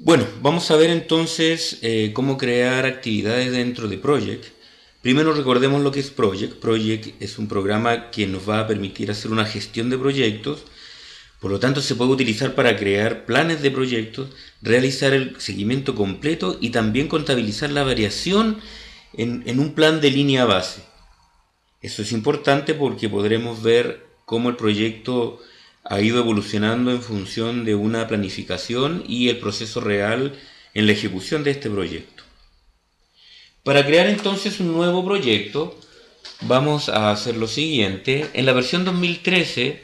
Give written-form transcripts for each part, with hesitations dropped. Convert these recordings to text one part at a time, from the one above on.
Bueno, vamos a ver entonces cómo crear actividades dentro de Project. Primero recordemos lo que es Project. Project es un programa que nos va a permitir hacer una gestión de proyectos. Por lo tanto, se puede utilizar para crear planes de proyectos, realizar el seguimiento completo y también contabilizar la variación en un plan de línea base. Eso es importante porque podremos ver cómo el proyecto ha ido evolucionando en función de una planificación y el proceso real en la ejecución de este proyecto. Para crear entonces un nuevo proyecto, vamos a hacer lo siguiente. En la versión 2013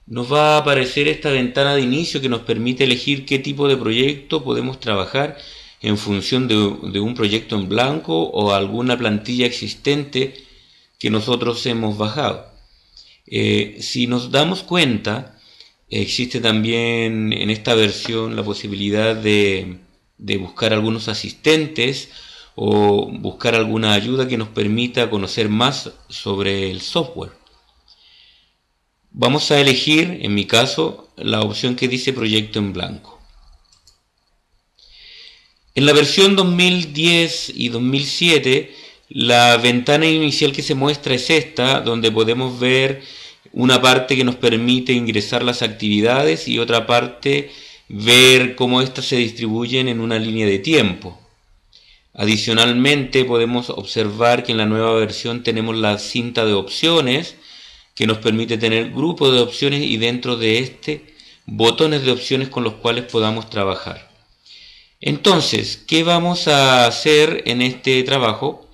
nos va a aparecer esta ventana de inicio que nos permite elegir qué tipo de proyecto podemos trabajar en función de un proyecto en blanco o alguna plantilla existente que nosotros hemos bajado. Si nos damos cuenta, existe también en esta versión la posibilidad de buscar algunos asistentes o buscar alguna ayuda que nos permita conocer más sobre el software. Vamos a elegir, en mi caso, la opción que dice proyecto en blanco. En la versión 2010 y 2007, la ventana inicial que se muestra es esta, donde podemos ver una parte que nos permite ingresar las actividades y otra parte ver cómo éstas se distribuyen en una línea de tiempo. Adicionalmente podemos observar que en la nueva versión tenemos la cinta de opciones que nos permite tener grupos de opciones y dentro de este botones de opciones con los cuales podamos trabajar. Entonces, ¿qué vamos a hacer en este trabajo?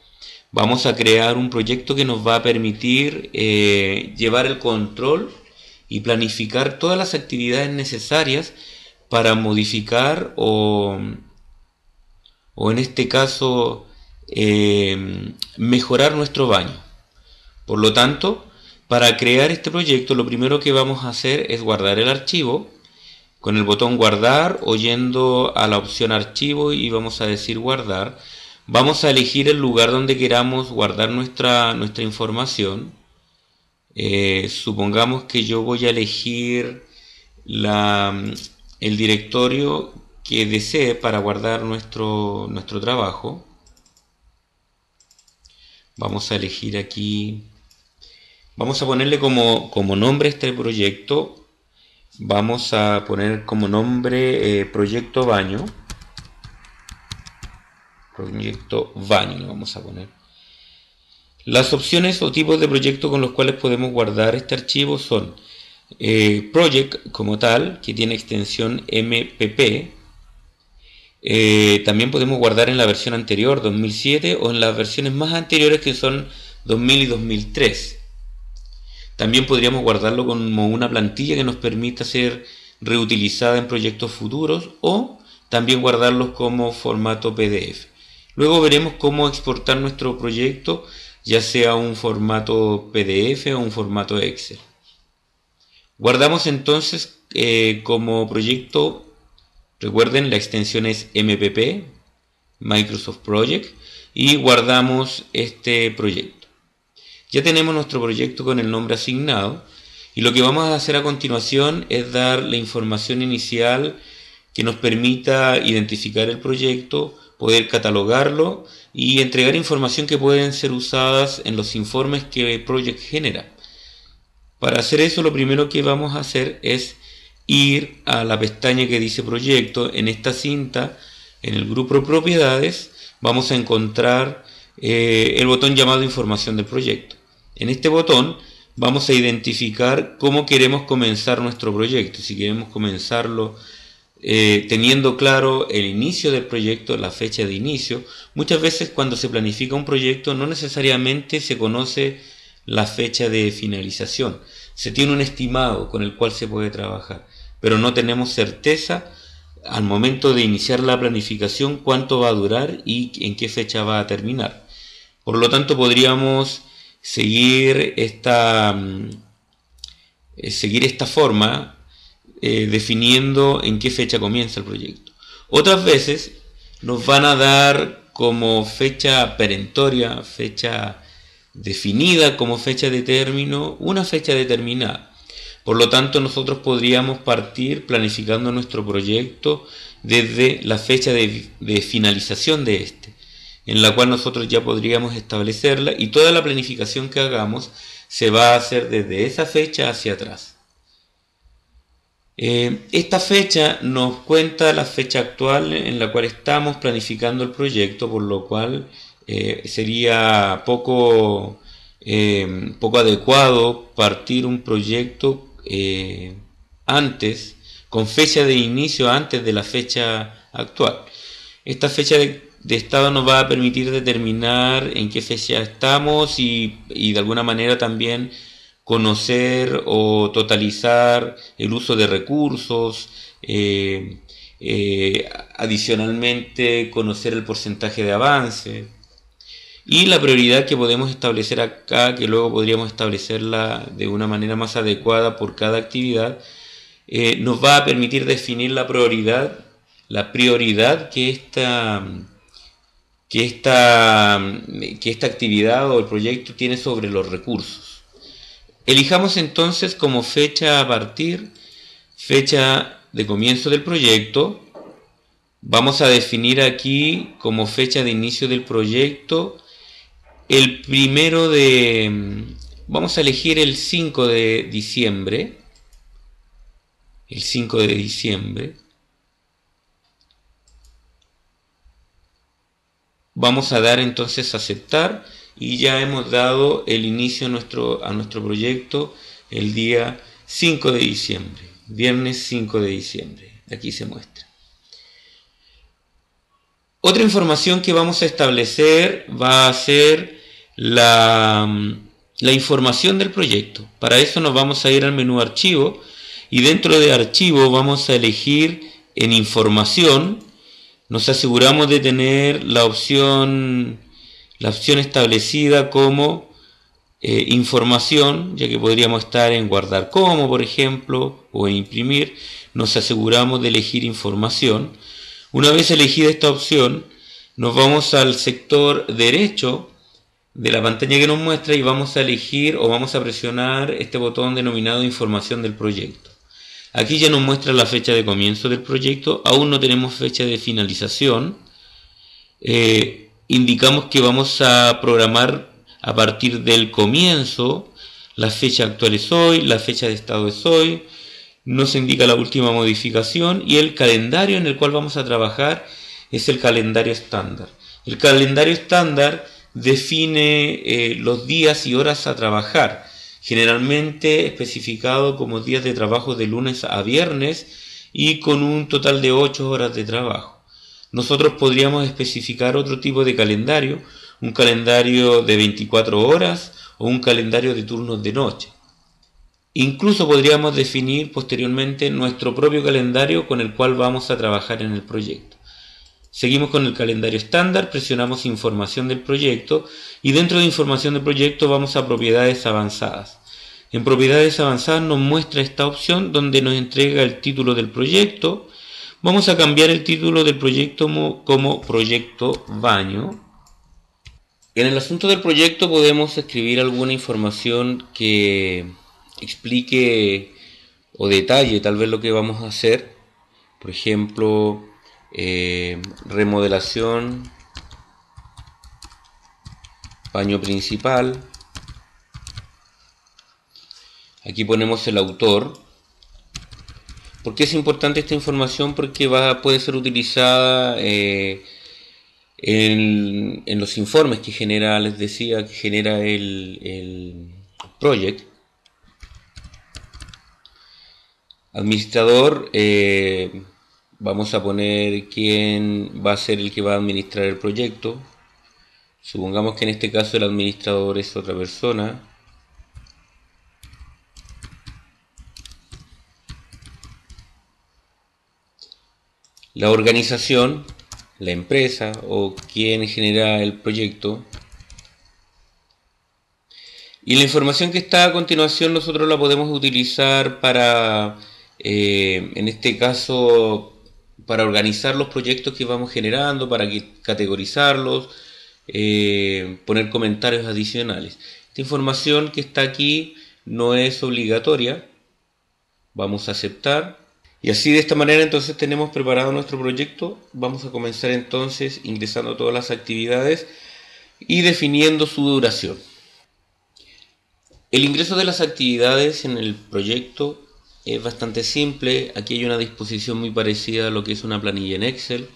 Vamos a crear un proyecto que nos va a permitir llevar el control y planificar todas las actividades necesarias para modificar o en este caso mejorar nuestro baño. Por lo tanto, para crear este proyecto lo primero que vamos a hacer es guardar el archivo con el botón guardar o yendo a la opción archivo y vamos a decir guardar. Vamos a elegir el lugar donde queramos guardar nuestra información. Supongamos que yo voy a elegir el directorio que desee para guardar nuestro trabajo. Vamos a elegir aquí, vamos a ponerle como nombre a este proyecto, vamos a poner como nombre proyecto baño. Proyecto baño lo vamos a poner. Las opciones o tipos de proyecto con los cuales podemos guardar este archivo son project como tal, que tiene extensión MPP. También podemos guardar en la versión anterior, 2007, o en las versiones más anteriores que son 2000 y 2003. También podríamos guardarlo como una plantilla que nos permita ser reutilizada en proyectos futuros o también guardarlos como formato PDF. Luego veremos cómo exportar nuestro proyecto, ya sea un formato PDF o un formato Excel. Guardamos entonces como proyecto, recuerden la extensión es MPP, Microsoft Project, y guardamos este proyecto. Ya tenemos nuestro proyecto con el nombre asignado y lo que vamos a hacer a continuación es dar la información inicial que nos permita identificar el proyecto, poder catalogarlo y entregar información que pueden ser usadas en los informes que Project genera. Para hacer eso, lo primero que vamos a hacer es ir a la pestaña que dice proyecto. En esta cinta, en el grupo propiedades, vamos a encontrar el botón llamado información del proyecto. En este botón vamos a identificar cómo queremos comenzar nuestro proyecto. Si queremos comenzarlo teniendo claro el inicio del proyecto, la fecha de inicio. Muchas veces cuando se planifica un proyecto no necesariamente se conoce la fecha de finalización. Se tiene un estimado con el cual se puede trabajar, pero no tenemos certeza al momento de iniciar la planificación cuánto va a durar y en qué fecha va a terminar. Por lo tanto, podríamos seguir esta forma definiendo en qué fecha comienza el proyecto. Otras veces nos van a dar como fecha perentoria, fecha definida como fecha de término, una fecha determinada. Por lo tanto, nosotros podríamos partir planificando nuestro proyecto desde la fecha de finalización de este, en la cual nosotros ya podríamos establecerla, y toda la planificación que hagamos se va a hacer desde esa fecha hacia atrás. Esta fecha nos cuenta la fecha actual en la cual estamos planificando el proyecto, por lo cual sería poco adecuado partir un proyecto antes, con fecha de inicio antes de la fecha actual. Esta fecha de estado nos va a permitir determinar en qué fecha estamos y de alguna manera también conocer o totalizar el uso de recursos, adicionalmente conocer el porcentaje de avance y la prioridad que podemos establecer acá, que luego podríamos establecerla de una manera más adecuada por cada actividad, nos va a permitir definir la prioridad que esta actividad o el proyecto tiene sobre los recursos. Elijamos entonces como fecha a partir, fecha de comienzo del proyecto. Vamos a definir aquí como fecha de inicio del proyecto vamos a elegir el 5 de diciembre. El 5 de diciembre. Vamos a dar entonces a aceptar y ya hemos dado el inicio a nuestro proyecto el día 5 de diciembre, viernes 5 de diciembre. Aquí se muestra. Otra información que vamos a establecer va a ser la información del proyecto. Para eso nos vamos a ir al menú archivo y dentro de archivo vamos a elegir en información. Nos aseguramos de tener la opción establecida como información, ya que podríamos estar en guardar como, por ejemplo, o en imprimir. Nos aseguramos de elegir información. Una vez elegida esta opción, nos vamos al sector derecho de la pantalla que nos muestra y vamos a elegir o vamos a presionar este botón denominado información del proyecto. Aquí ya nos muestra la fecha de comienzo del proyecto, aún no tenemos fecha de finalización. Indicamos que vamos a programar a partir del comienzo, la fecha actual es hoy, la fecha de estado es hoy, nos indica la última modificación y el calendario en el cual vamos a trabajar es el calendario estándar. El calendario estándar define los días y horas a trabajar, generalmente especificado como días de trabajo de lunes a viernes y con un total de 8 horas de trabajo. Nosotros podríamos especificar otro tipo de calendario, un calendario de 24 horas o un calendario de turnos de noche. Incluso podríamos definir posteriormente nuestro propio calendario con el cual vamos a trabajar en el proyecto. Seguimos con el calendario estándar, presionamos información del proyecto y dentro de información del proyecto vamos a propiedades avanzadas. En propiedades avanzadas nos muestra esta opción donde nos entrega el título del proyecto. Vamos a cambiar el título del proyecto como proyecto baño. En el asunto del proyecto podemos escribir alguna información que explique o detalle tal vez lo que vamos a hacer. Por ejemplo, remodelación, baño principal. Aquí ponemos el autor. ¿Por qué es importante esta información? Porque puede ser utilizada en los informes que genera, les decía, que genera el project. Administrador, vamos a poner quién va a ser el que va a administrar el proyecto. Supongamos que en este caso el administrador es otra persona. La organización, la empresa o quien genera el proyecto. Y la información que está a continuación nosotros la podemos utilizar para, en este caso, para organizar los proyectos que vamos generando, para categorizarlos, poner comentarios adicionales. Esta información que está aquí no es obligatoria. Vamos a aceptar. Y así de esta manera entonces tenemos preparado nuestro proyecto. Vamos a comenzar entonces ingresando todas las actividades y definiendo su duración. El ingreso de las actividades en el proyecto es bastante simple. Aquí hay una disposición muy parecida a lo que es una planilla en Excel.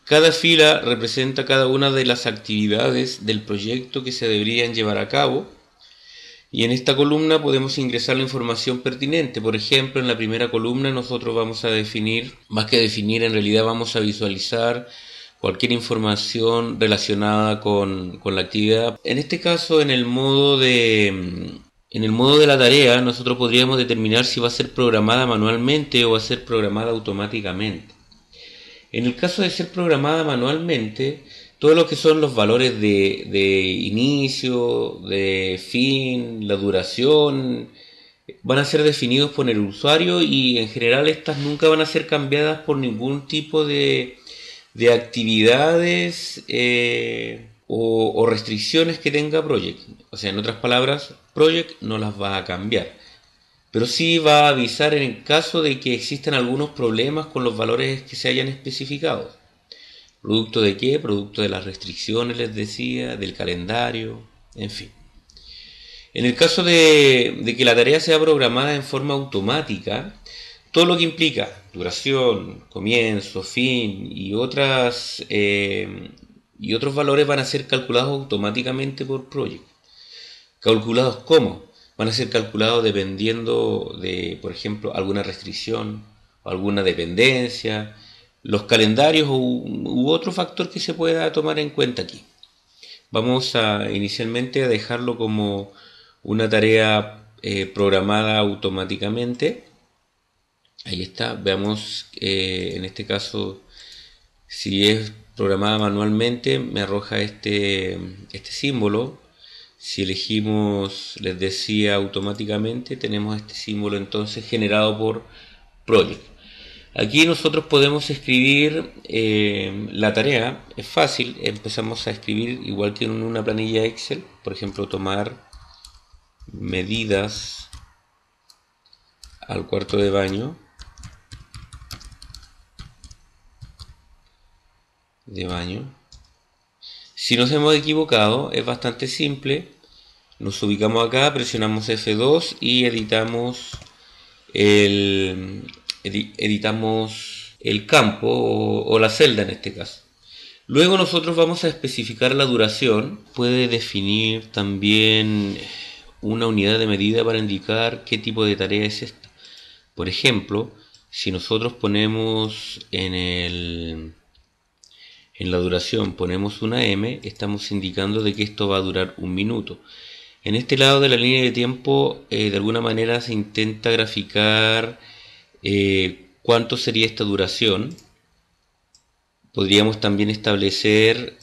Cada fila representa cada una de las actividades del proyecto que se deberían llevar a cabo. Y en esta columna podemos ingresar la información pertinente. Por ejemplo, en la primera columna nosotros vamos a definir, más que definir, en realidad vamos a visualizar cualquier información relacionada con la actividad. En este caso, en el modo de la tarea, nosotros podríamos determinar si va a ser programada manualmente o va a ser programada automáticamente. En el caso de ser programada manualmente, todo lo que son los valores de inicio, de fin, la duración, van a ser definidos por el usuario y en general estas nunca van a ser cambiadas por ningún tipo de actividades o restricciones que tenga Project. O sea, en otras palabras, Project no las va a cambiar. Pero sí va a avisar en el caso de que existan algunos problemas con los valores que se hayan especificado. ¿Producto de qué? Producto de las restricciones, les decía, del calendario, en fin. En el caso de que la tarea sea programada en forma automática, todo lo que implica duración, comienzo, fin y otros valores van a ser calculados automáticamente por Project. ¿Calculados cómo? Van a ser calculados dependiendo de, por ejemplo, alguna restricción o alguna dependencia, los calendarios u otro factor que se pueda tomar en cuenta aquí. Vamos inicialmente a dejarlo como una tarea programada automáticamente. Ahí está, veamos en este caso si es programada manualmente me arroja este símbolo. Si elegimos, les decía, automáticamente, tenemos este símbolo entonces generado por Project. Aquí nosotros podemos escribir la tarea, es fácil, empezamos a escribir igual que en una planilla Excel, por ejemplo, tomar medidas al cuarto de baño, Si nos hemos equivocado, es bastante simple. Nos ubicamos acá, presionamos F2 y editamos el campo o la celda en este caso. Luego nosotros vamos a especificar la duración. Puede definir también una unidad de medida para indicar qué tipo de tarea es esta. Por ejemplo, si nosotros ponemos en la duración ponemos una M, estamos indicando de que esto va a durar 1 minuto. En este lado de la línea de tiempo, de alguna manera se intenta graficar cuánto sería esta duración. Podríamos también establecer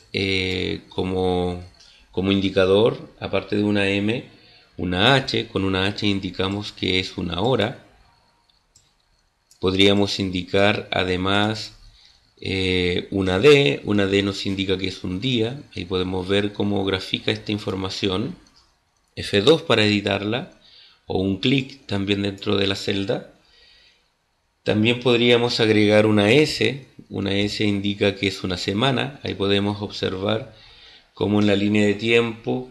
como indicador, aparte de una M, una H. Con una H indicamos que es una hora. Podríamos indicar además una D nos indica que es un día. Ahí podemos ver cómo grafica esta información. F2 para editarla, o un clic también dentro de la celda. También podríamos agregar una S indica que es una semana. Ahí podemos observar cómo en la línea de tiempo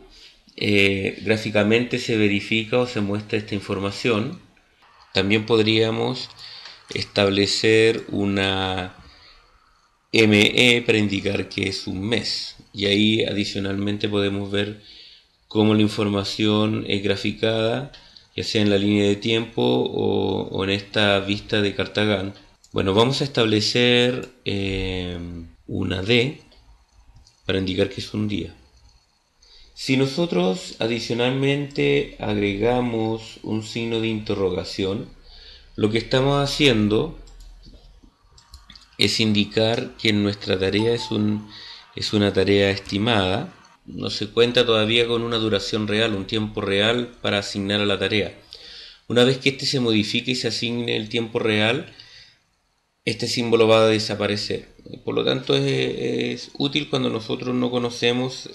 gráficamente se verifica o se muestra esta información. También podríamos establecer una ME para indicar que es un mes, y ahí adicionalmente podemos ver cómo la información es graficada, ya sea en la línea de tiempo o en esta vista de Cartagán. Bueno, vamos a establecer una D para indicar que es un día. Si nosotros adicionalmente agregamos un signo de interrogación, lo que estamos haciendo es indicar que nuestra tarea es una tarea estimada. No se cuenta todavía con una duración real, un tiempo real para asignar a la tarea. Una vez que este se modifique y se asigne el tiempo real, este símbolo va a desaparecer. Por lo tanto, es útil cuando nosotros no conocemos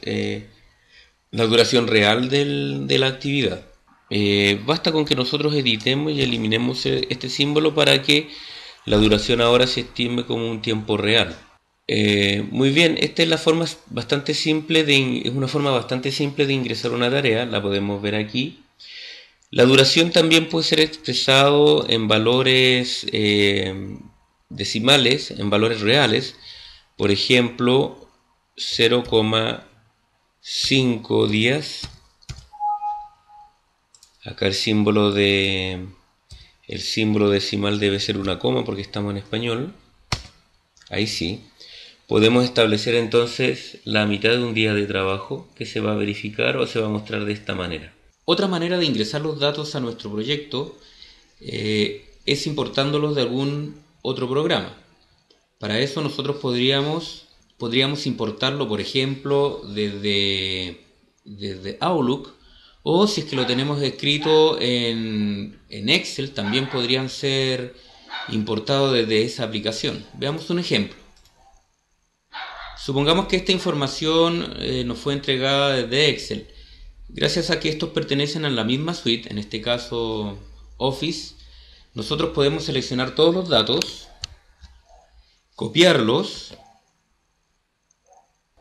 la duración real de la actividad. Basta con que nosotros editemos y eliminemos este símbolo para que la duración ahora se estime como un tiempo real. Muy bien, esta es la forma bastante simple es una forma bastante simple de ingresar una tarea, la podemos ver aquí. La duración también puede ser expresado en valores decimales, en valores reales, por ejemplo 0,5 días. Acá el símbolo decimal debe ser una coma porque estamos en español. Ahí sí. Podemos establecer entonces la mitad de un día de trabajo que se va a verificar o se va a mostrar de esta manera. Otra manera de ingresar los datos a nuestro proyecto es importándolos de algún otro programa. Para eso nosotros podríamos importarlo, por ejemplo, desde Outlook, o si es que lo tenemos escrito en Excel, también podrían ser importados desde esa aplicación. Veamos un ejemplo. Supongamos que esta información nos fue entregada desde Excel. Gracias a que estos pertenecen a la misma suite, en este caso Office, nosotros podemos seleccionar todos los datos, copiarlos,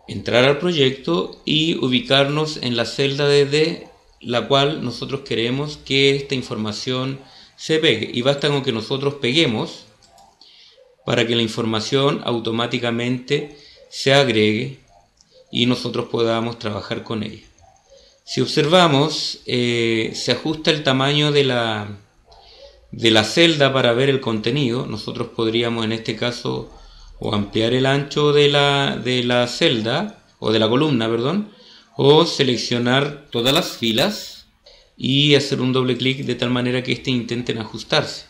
entrar al proyecto y ubicarnos en la celda desde la cual nosotros queremos que esta información se pegue. Y basta con que nosotros peguemos para que la información automáticamente se agregue y nosotros podamos trabajar con ella. Si observamos, se ajusta el tamaño de la celda para ver el contenido. Nosotros podríamos en este caso o ampliar el ancho de la celda o de la columna, perdón, o seleccionar todas las filas y hacer un doble clic de tal manera que intenten ajustarse.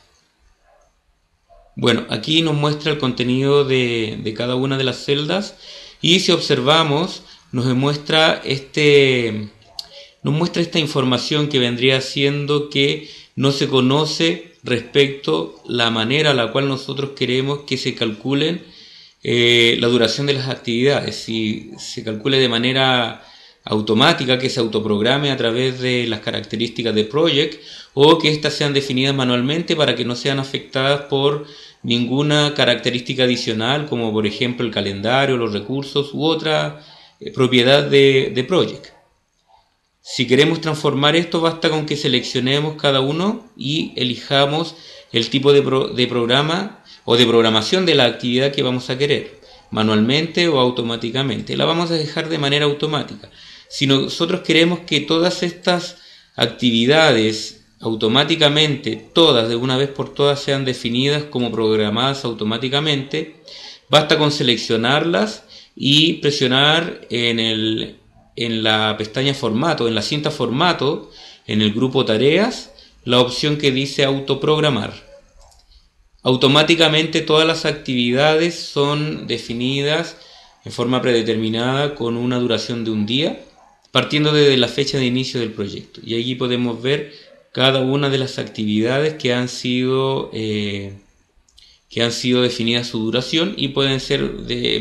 Bueno, aquí nos muestra el contenido de cada una de las celdas y si observamos nos muestra esta información que vendría siendo que no se conoce respecto a la manera a la cual nosotros queremos que se calculen la duración de las actividades. Si se calcule de manera automática, que se autoprograme a través de las características de Project, o que éstas sean definidas manualmente para que no sean afectadas por ninguna característica adicional, como por ejemplo el calendario, los recursos u otra propiedad de Project. Si queremos transformar esto, basta con que seleccionemos cada uno y elijamos el tipo de programa o de programación de la actividad que vamos a querer, manualmente o automáticamente. La vamos a dejar de manera automática. Si nosotros queremos que todas estas actividades automáticamente, todas de una vez por todas, sean definidas como programadas automáticamente, basta con seleccionarlas y presionar en la pestaña formato, en la cinta formato, en el grupo tareas, la opción que dice autoprogramar. Automáticamente todas las actividades son definidas en forma predeterminada con una duración de un día, partiendo desde la fecha de inicio del proyecto. Y aquí podemos ver cada una de las actividades que han sido definidas su duración y pueden ser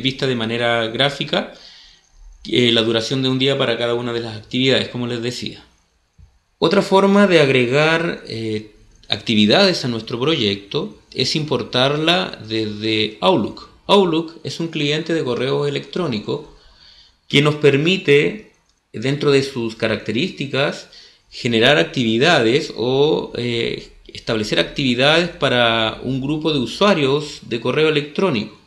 vistas de manera gráfica, la duración de un día para cada una de las actividades, como les decía. Otra forma de agregar actividades a nuestro proyecto es importarla desde Outlook. Outlook es un cliente de correo electrónico que nos permite, dentro de sus características, generar actividades o establecer actividades para un grupo de usuarios de correo electrónico.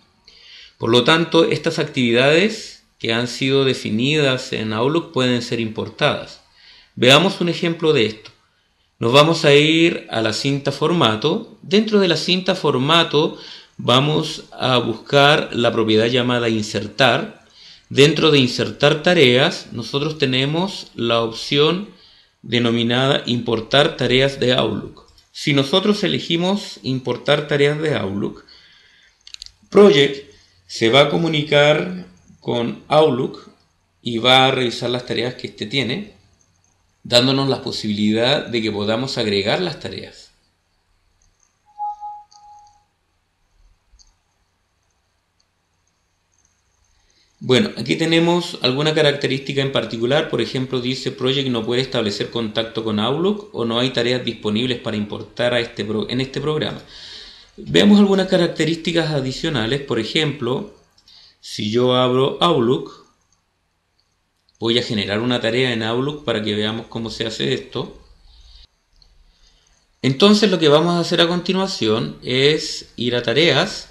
Por lo tanto, estas actividades que han sido definidas en Outlook pueden ser importadas. Veamos un ejemplo de esto. Nos vamos a ir a la cinta formato. Dentro de la cinta formato vamos a buscar la propiedad llamada insertar. Dentro de insertar tareas, nosotros tenemos la opción denominada importar tareas de Outlook. Si nosotros elegimos importar tareas de Outlook, Project se va a comunicar con Outlook y va a revisar las tareas que éste tiene, dándonos la posibilidad de que podamos agregar las tareas. Bueno, aquí tenemos alguna característica en particular. Por ejemplo, dice Project no puede establecer contacto con Outlook o no hay tareas disponibles para importar en este programa. Veamos algunas características adicionales. Por ejemplo, si yo abro Outlook, voy a generar una tarea en Outlook para que veamos cómo se hace esto. Entonces lo que vamos a hacer a continuación es ir a tareas.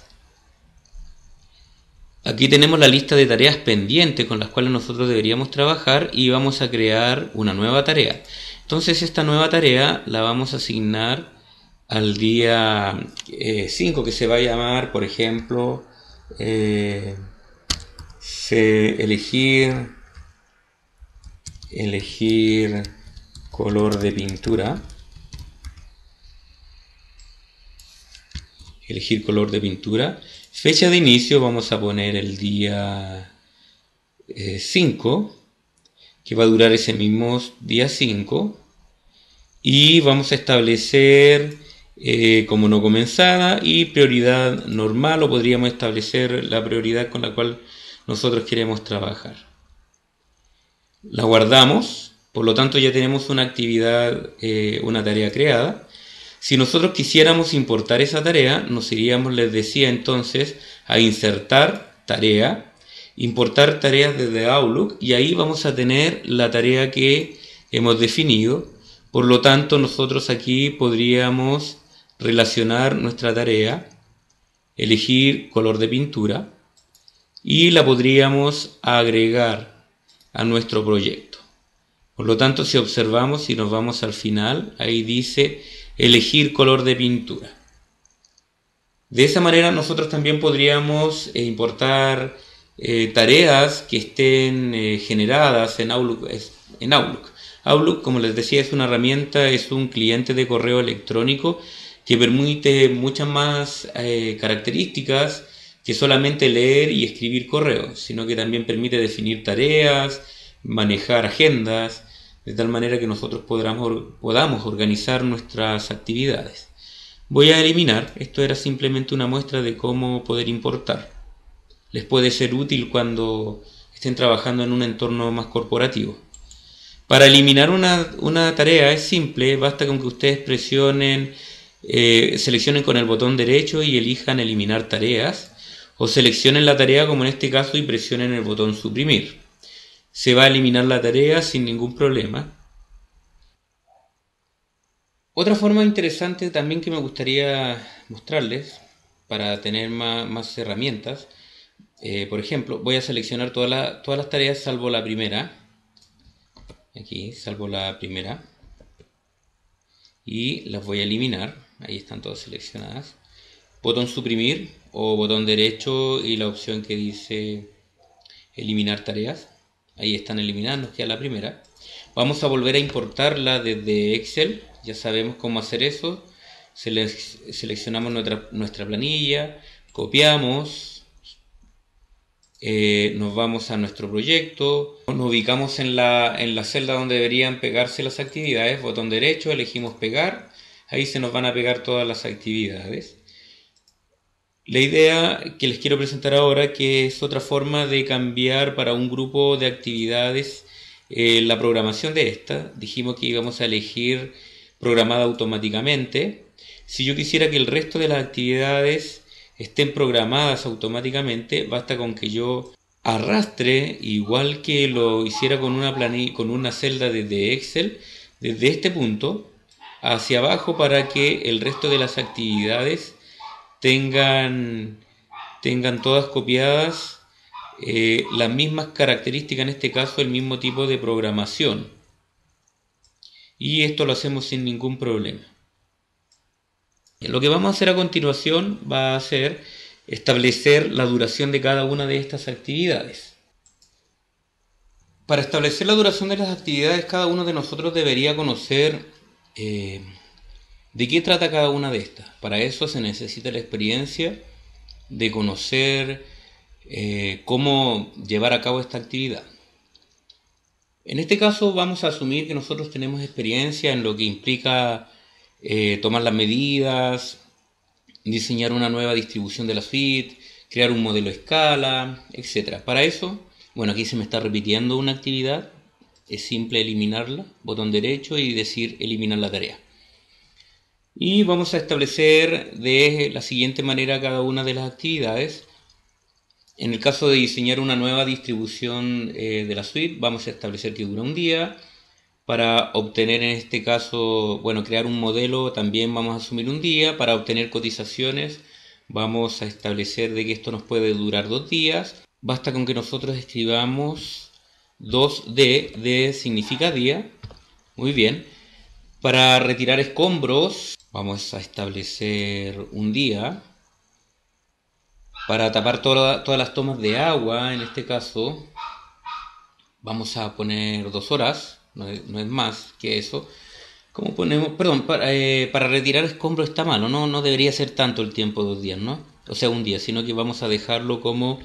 Aquí tenemos la lista de tareas pendientes con las cuales nosotros deberíamos trabajar y vamos a crear una nueva tarea. Entonces esta nueva tarea la vamos a asignar al día 5, que se va a llamar, por ejemplo, elegir color de pintura. Elegir color de pintura. Fecha de inicio vamos a poner el día 5, que va a durar ese mismo día 5. Y vamos a establecer como no comenzada y prioridad normal, o podríamos establecer la prioridad con la cual nosotros queremos trabajar. La guardamos, por lo tanto ya tenemos una actividad, una tarea creada. Si nosotros quisiéramos importar esa tarea, nos iríamos, les decía entonces, a insertar tarea, importar tareas desde Outlook, y ahí vamos a tener la tarea que hemos definido. Por lo tanto, nosotros aquí podríamos relacionar nuestra tarea, elegir color de pintura, y la podríamos agregar a nuestro proyecto. Por lo tanto, si observamos y nos vamos al final, ahí dice elegir color de pintura. De esa manera nosotros también podríamos importar tareas que estén generadas en Outlook. Outlook, como les decía, es una herramienta, es un cliente de correo electrónico que permite muchas más características que solamente leer y escribir correos, sino que también permite definir tareas, manejar agendas, de tal manera que nosotros podamos organizar nuestras actividades. Voy a eliminar, esto era simplemente una muestra de cómo poder importar. Les puede ser útil cuando estén trabajando en un entorno más corporativo. Para eliminar una tarea es simple, basta con que ustedes seleccionen con el botón derecho y elijan eliminar tareas, o seleccionen la tarea como en este caso y presionen el botón suprimir. Se va a eliminar la tarea sin ningún problema. Otra forma interesante también que me gustaría mostrarles para tener más herramientas, por ejemplo, voy a seleccionar todas las tareas salvo la primera. Aquí salvo la primera y las voy a eliminar. Ahí están todas seleccionadas. Botón suprimir o botón derecho y la opción que dice eliminar tareas. Ahí están eliminadas, nos queda la primera. Vamos a volver a importarla desde Excel. Ya sabemos cómo hacer eso. Seleccionamos nuestra planilla, copiamos, nos vamos a nuestro proyecto, nos ubicamos en la celda donde deberían pegarse las actividades, botón derecho, elegimos pegar, ahí se nos van a pegar todas las actividades. La idea que les quiero presentar ahora, que es otra forma de cambiar para un grupo de actividades la programación de esta. Dijimos que íbamos a elegir programada automáticamente. Si yo quisiera que el resto de las actividades estén programadas automáticamente, basta con que yo arrastre, igual que lo hiciera con una celda desde Excel, desde este punto hacia abajo, para que el resto de las actividades tengan todas copiadas las mismas características, en este caso el mismo tipo de programación, y esto lo hacemos sin ningún problema. Lo que vamos a hacer a continuación va a ser establecer la duración de cada una de estas actividades. Para establecer la duración de las actividades, cada uno de nosotros debería conocer de qué trata cada una de estas. Para eso se necesita la experiencia de conocer cómo llevar a cabo esta actividad. En este caso vamos a asumir que nosotros tenemos experiencia en lo que implica tomar las medidas, diseñar una nueva distribución de la suite, crear un modelo a escala, etc. Para eso, bueno, aquí se me está repitiendo una actividad, es simple eliminarla, botón derecho y decir eliminar la tarea. Y vamos a establecer de la siguiente manera cada una de las actividades. En el caso de diseñar una nueva distribución de la suite, vamos a establecer que dura un día. Para obtener en este caso, bueno, crear un modelo también vamos a asumir un día. Para obtener cotizaciones vamos a establecer de que esto nos puede durar 2 días. Basta con que nosotros escribamos 2D, D significa día. Muy bien. Para retirar escombros vamos a establecer un día. Para tapar todas las tomas de agua, en este caso, vamos a poner 2 horas, no es más que eso. ¿Cómo ponemos? Perdón, para retirar escombros está malo, no debería ser tanto el tiempo, 2 días, ¿no? O sea, un día, sino que vamos a dejarlo como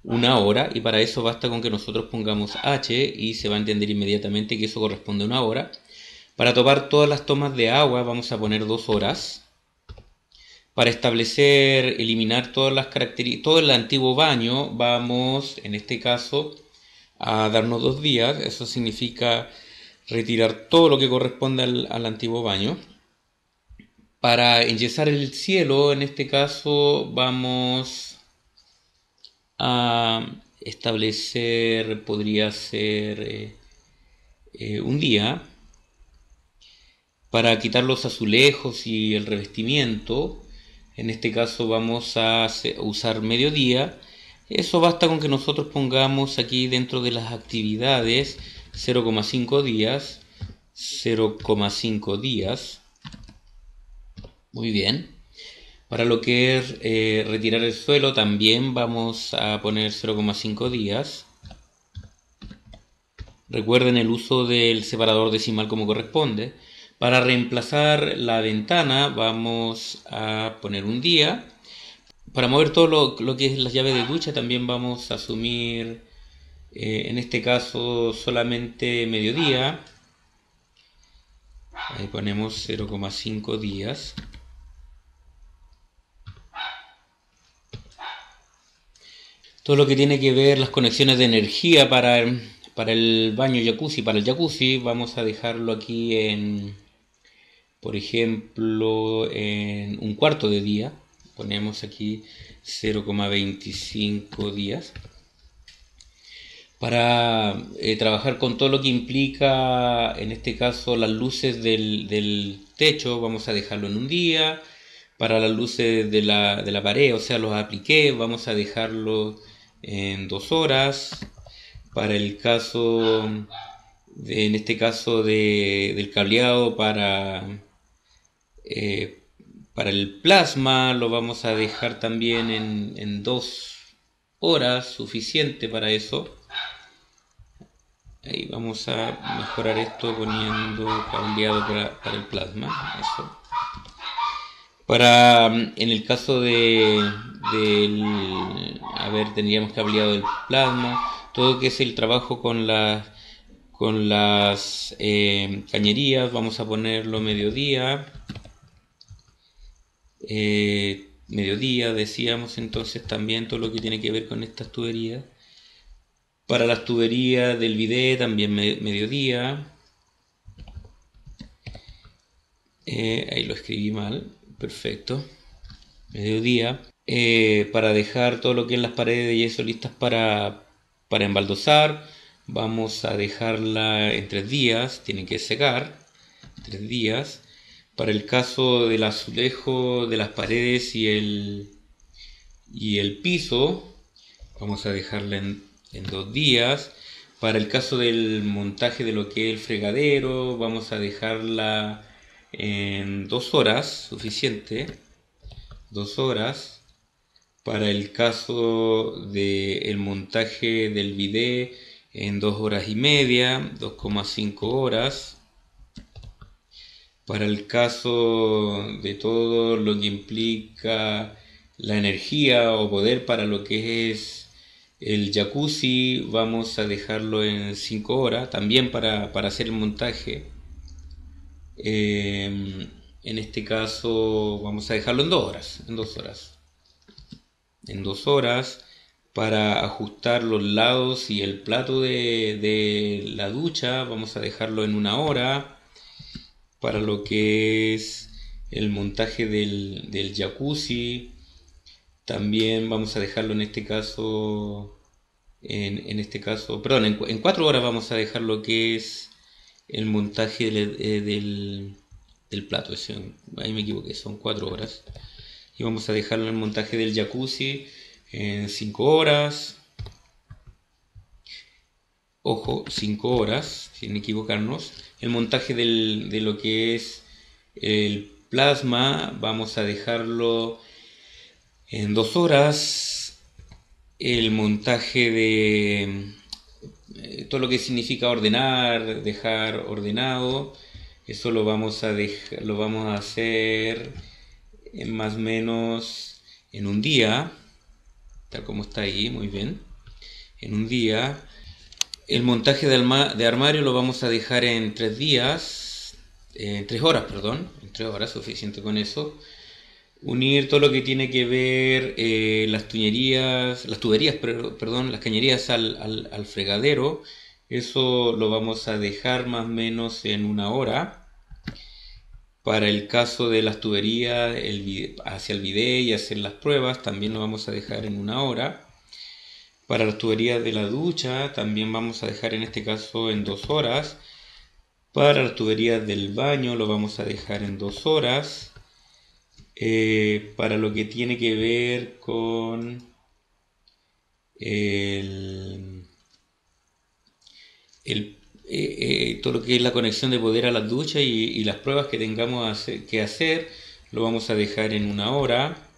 1 hora y para eso basta con que nosotros pongamos H y se va a entender inmediatamente que eso corresponde a 1 hora. Para tapar todas las tomas de agua vamos a poner 2 horas. Para establecer, eliminar todas las características, todo el antiguo baño, vamos en este caso a darnos 2 días. Eso significa retirar todo lo que corresponde al antiguo baño. Para enyesar el cielo, en este caso vamos a establecer, podría ser un día. Para quitar los azulejos y el revestimiento, en este caso vamos a usar mediodía. Eso basta con que nosotros pongamos aquí dentro de las actividades 0,5 días. 0,5 días. Muy bien. Para lo que es retirar el suelo también vamos a poner 0,5 días. Recuerden el uso del separador decimal como corresponde. Para reemplazar la ventana vamos a poner un día. Para mover todo lo que es la llave de ducha también vamos a asumir, en este caso, solamente mediodía. Ahí ponemos 0,5 días. Todo lo que tiene que ver las conexiones de energía para el baño jacuzzi, para el jacuzzi, vamos a dejarlo aquí en, por ejemplo, en 1/4 de día. Ponemos aquí 0,25 días. Para trabajar con todo lo que implica, en este caso, las luces del techo, vamos a dejarlo en un día. Para las luces de la pared, o sea, los apliqués, vamos a dejarlo en 2 horas. Para el caso, en este caso del cableado para el plasma, lo vamos a dejar también en 2 horas, suficiente para eso. Ahí vamos a mejorar esto poniendo cableado para el plasma. Eso. En el caso a ver, tendríamos cableado del plasma. Todo lo que es el trabajo con las cañerías, vamos a ponerlo mediodía. Mediodía, decíamos entonces también todo lo que tiene que ver con estas tuberías. Para las tuberías del bidet también mediodía. Ahí lo escribí mal. Perfecto. Mediodía. Para dejar todo lo que es las paredes de yeso listas para embaldosar, vamos a dejarla en 3 días. Tienen que secar. 3 días. Para el caso del azulejo de las paredes y el piso, vamos a dejarla en 2 días. Para el caso del montaje de lo que es el fregadero, vamos a dejarla en 2 horas, suficiente. 2 horas. Para el caso del montaje del bidet, en 2 horas y media, 2,5 horas. Para el caso de todo lo que implica la energía o poder para lo que es el jacuzzi, vamos a dejarlo en 5 horas, también para hacer el montaje. En este caso vamos a dejarlo en 2 horas, en 2 horas. En 2 horas. Para ajustar los lados y el plato de la ducha, vamos a dejarlo en 1 hora. Para lo que es el montaje del jacuzzi. También vamos a dejarlo en este caso, perdón, en 4 horas vamos a dejar lo que es el montaje del plato. Ahí me equivoqué, son 4 horas. Y vamos a dejarlo en el montaje del jacuzzi en 5 horas. Ojo, 5 horas, sin equivocarnos. El montaje de lo que es el plasma vamos a dejarlo en 2 horas. El montaje de todo lo que significa ordenar, dejar ordenado, eso lo vamos a hacer más o menos en un día, tal como está ahí, muy bien, en un día. El montaje de armario lo vamos a dejar en 3 días, en 3 horas, perdón, en 3 horas, suficiente con eso. Unir todo lo que tiene que ver las tuberías, perdón, las cañerías al fregadero, eso lo vamos a dejar más o menos en 1 hora. Para el caso de las tuberías hacia el bidet y hacer las pruebas, también lo vamos a dejar en 1 hora. Para las tuberías de la ducha, también vamos a dejar en este caso en 2 horas. Para las tuberías del baño, lo vamos a dejar en 2 horas. Para lo que tiene que ver con todo lo que es la conexión de poder a las duchas y las pruebas que tengamos que hacer, lo vamos a dejar en 1 hora.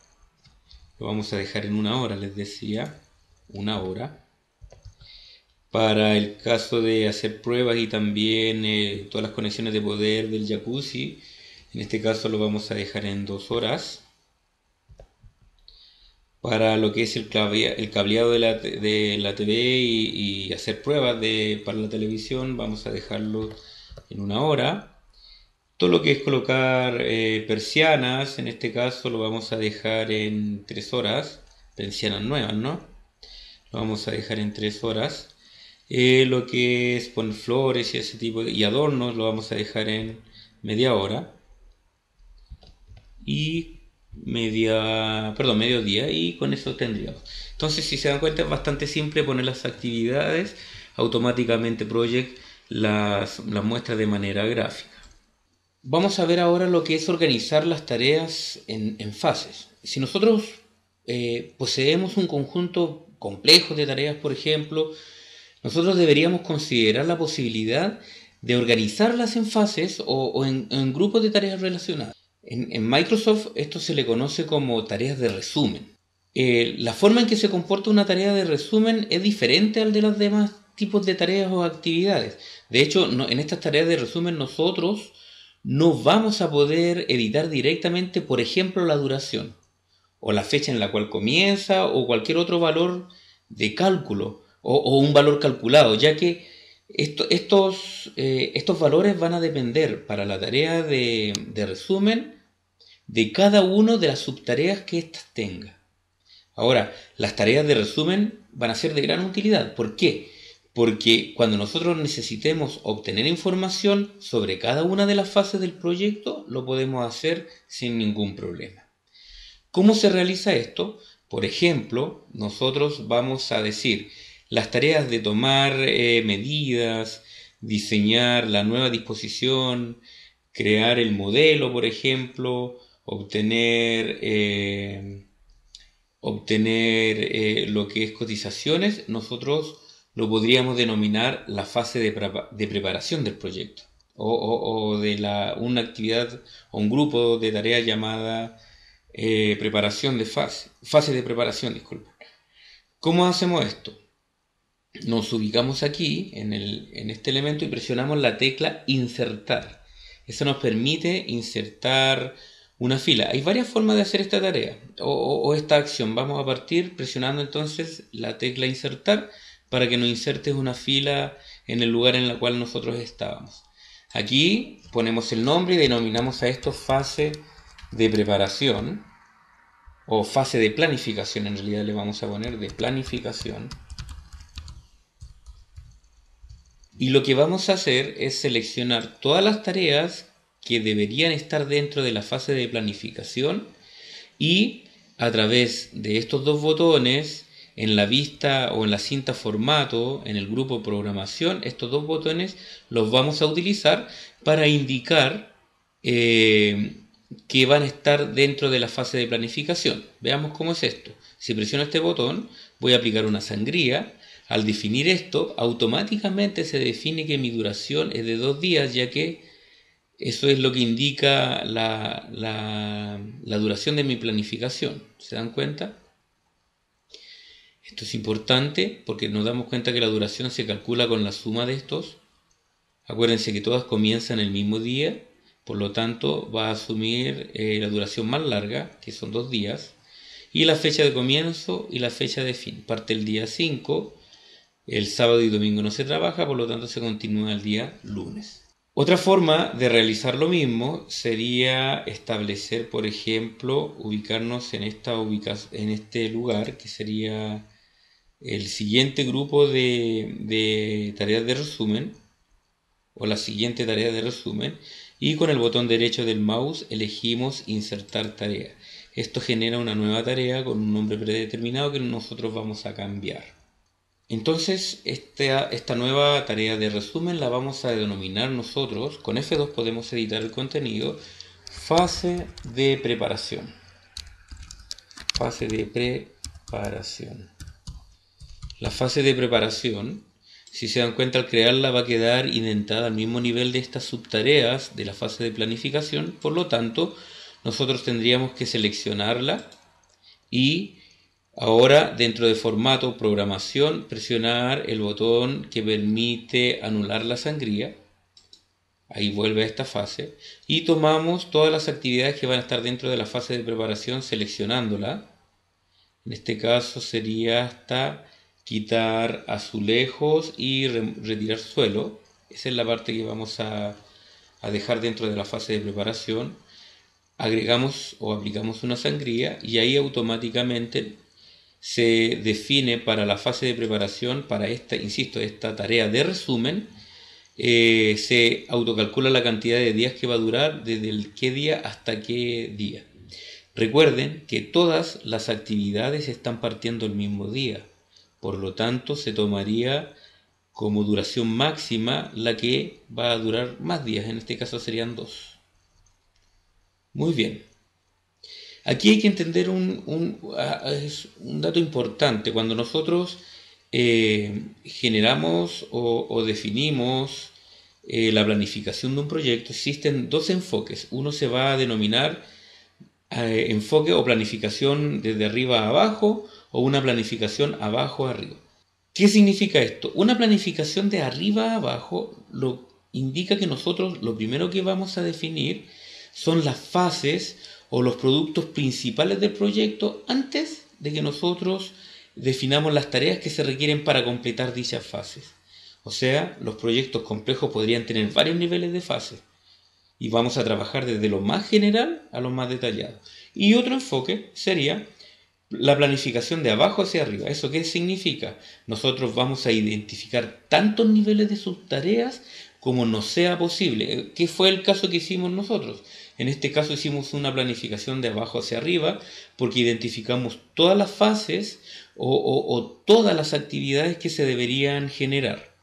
Lo vamos a dejar en 1 hora, les decía, 1 hora. Para el caso de hacer pruebas y también todas las conexiones de poder del jacuzzi, en este caso lo vamos a dejar en 2 horas. Para lo que es el cableado de la TV y hacer pruebas para la televisión, vamos a dejarlo en 1 hora. Todo lo que es colocar persianas, en este caso lo vamos a dejar en 3 horas. Persianas nuevas, ¿no? Lo vamos a dejar en 3 horas. Lo que es poner flores y ese tipo y adornos lo vamos a dejar en media hora. Y mediodía, y con eso tendríamos. Entonces, si se dan cuenta, es bastante simple poner las actividades. Automáticamente Project las muestra de manera gráfica. Vamos a ver ahora lo que es organizar las tareas en fases. Si nosotros poseemos un conjunto complejo de tareas, por ejemplo, nosotros deberíamos considerar la posibilidad de organizarlas en fases o en grupos de tareas relacionadas. En Microsoft esto se le conoce como tareas de resumen. La forma en que se comporta una tarea de resumen es diferente al de los demás tipos de tareas o actividades. De hecho, en estas tareas de resumen nosotros no vamos a poder editar directamente, por ejemplo, la duración o la fecha en la cual comienza o cualquier otro valor de cálculo o un valor calculado, ya que estos valores van a depender para la tarea de resumen de cada una de las subtareas que éstas tenga. Ahora, las tareas de resumen van a ser de gran utilidad. ¿Por qué? Porque cuando nosotros necesitemos obtener información sobre cada una de las fases del proyecto, lo podemos hacer sin ningún problema. ¿Cómo se realiza esto? Por ejemplo, nosotros vamos a decir las tareas de tomar medidas, diseñar la nueva disposición, crear el modelo, por ejemplo, obtener lo que es cotizaciones. Nosotros lo podríamos denominar la fase de preparación del proyecto o de una actividad o un grupo de tareas llamada preparación de fase de preparación, disculpen. ¿Cómo hacemos esto? Nos ubicamos aquí en este elemento y presionamos la tecla insertar. Eso nos permite insertar una fila. Hay varias formas de hacer esta tarea o esta acción. Vamos a partir presionando entonces la tecla insertar para que nos insertes una fila en el lugar en el cual nosotros estábamos. Aquí ponemos el nombre y denominamos a esto fase de preparación o fase de planificación. En realidad le vamos a poner de planificación. Y lo que vamos a hacer es seleccionar todas las tareas que deberían estar dentro de la fase de planificación, y a través de estos dos botones, en la vista o en la cinta formato, en el grupo programación, estos dos botones los vamos a utilizar para indicar que van a estar dentro de la fase de planificación. Veamos cómo es esto. Si presiono este botón, voy a aplicar una sangría. Al definir esto, automáticamente se define que mi duración es de 2 días, ya que eso es lo que indica la duración de mi planificación. ¿Se dan cuenta? Esto es importante porque nos damos cuenta que la duración se calcula con la suma de estos. Acuérdense que todas comienzan el mismo día, por lo tanto va a asumir la duración más larga, que son 2 días, y la fecha de comienzo y la fecha de fin. Parte el día 5, el sábado y domingo no se trabaja, por lo tanto se continúa el día lunes. Otra forma de realizar lo mismo sería establecer, por ejemplo, ubicarnos en este lugar, que sería el siguiente grupo de tareas de resumen, o la siguiente tarea de resumen, y con el botón derecho del mouse elegimos insertar tarea. Esto genera una nueva tarea con un nombre predeterminado que nosotros vamos a cambiar. Entonces esta nueva tarea de resumen la vamos a denominar nosotros, con F2 podemos editar el contenido, fase de preparación. Fase de preparación. La fase de preparación, si se dan cuenta, al crearla va a quedar indentada al mismo nivel de estas subtareas de la fase de planificación. Por lo tanto, nosotros tendríamos que seleccionarla y ahora dentro de formato programación presionar el botón que permite anular la sangría. Ahí vuelve a esta fase y tomamos todas las actividades que van a estar dentro de la fase de preparación seleccionándola. En este caso sería hasta quitar azulejos y retirar suelo. Esa es la parte que vamos a dejar dentro de la fase de preparación. Agregamos o aplicamos una sangría y ahí automáticamente se define para la fase de preparación, para esta tarea de resumen, se autocalcula la cantidad de días que va a durar, desde el qué día hasta qué día. Recuerden que todas las actividades están partiendo el mismo día, por lo tanto se tomaría como duración máxima la que va a durar más días, en este caso serían 2. Muy bien. Aquí hay que entender un dato importante. Cuando nosotros generamos o definimos la planificación de un proyecto, existen 2 enfoques. Uno se va a denominar enfoque o planificación desde arriba a abajo, o una planificación abajo a arriba. ¿Qué significa esto? Una planificación de arriba a abajo indica que nosotros lo primero que vamos a definir son las fases o los productos principales del proyecto antes de que nosotros definamos las tareas que se requieren para completar dichas fases. O sea, los proyectos complejos podrían tener varios niveles de fases y vamos a trabajar desde lo más general a lo más detallado. Y otro enfoque sería la planificación de abajo hacia arriba. ¿Eso qué significa? Nosotros vamos a identificar tantos niveles de subtareas como nos sea posible. ¿Qué fue el caso que hicimos nosotros? En este caso hicimos una planificación de abajo hacia arriba porque identificamos todas las fases o todas las actividades que se deberían generar.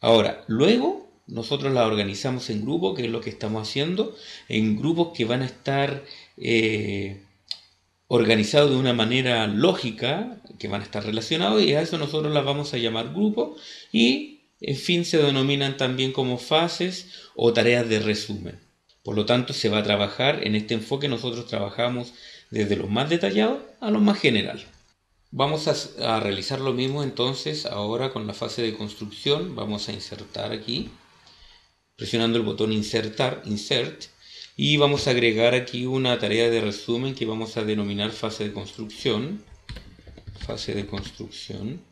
Ahora, luego nosotros las organizamos en grupos, que es lo que estamos haciendo, en grupos que van a estar organizados de una manera lógica, que van a estar relacionados, y a eso nosotros las vamos a llamar grupos, y en fin se denominan también como fases o tareas de resumen. Por lo tanto, se va a trabajar en este enfoque, nosotros trabajamos desde lo más detallado a lo más general. Vamos a realizar lo mismo entonces ahora con la fase de construcción. Vamos a insertar aquí, presionando el botón insertar, insert, y vamos a agregar aquí una tarea de resumen que vamos a denominar fase de construcción. Fase de construcción.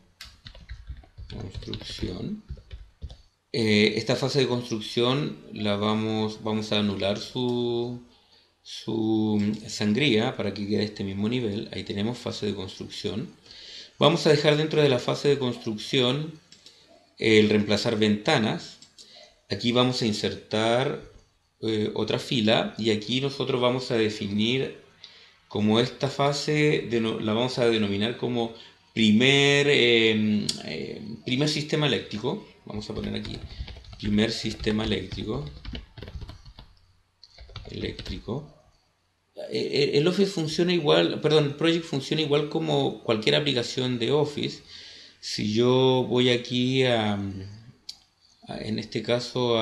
Esta fase de construcción la vamos a anular su sangría para que quede a este mismo nivel. Ahí tenemos fase de construcción. Vamos a dejar dentro de la fase de construcción el reemplazar ventanas. Aquí vamos a insertar otra fila, y aquí nosotros vamos a definir como esta fase, la vamos a denominar como primer sistema eléctrico. Vamos a poner aquí primer sistema eléctrico. El Office funciona igual, perdón, el Project funciona igual como cualquier aplicación de Office. Si yo voy aquí en este caso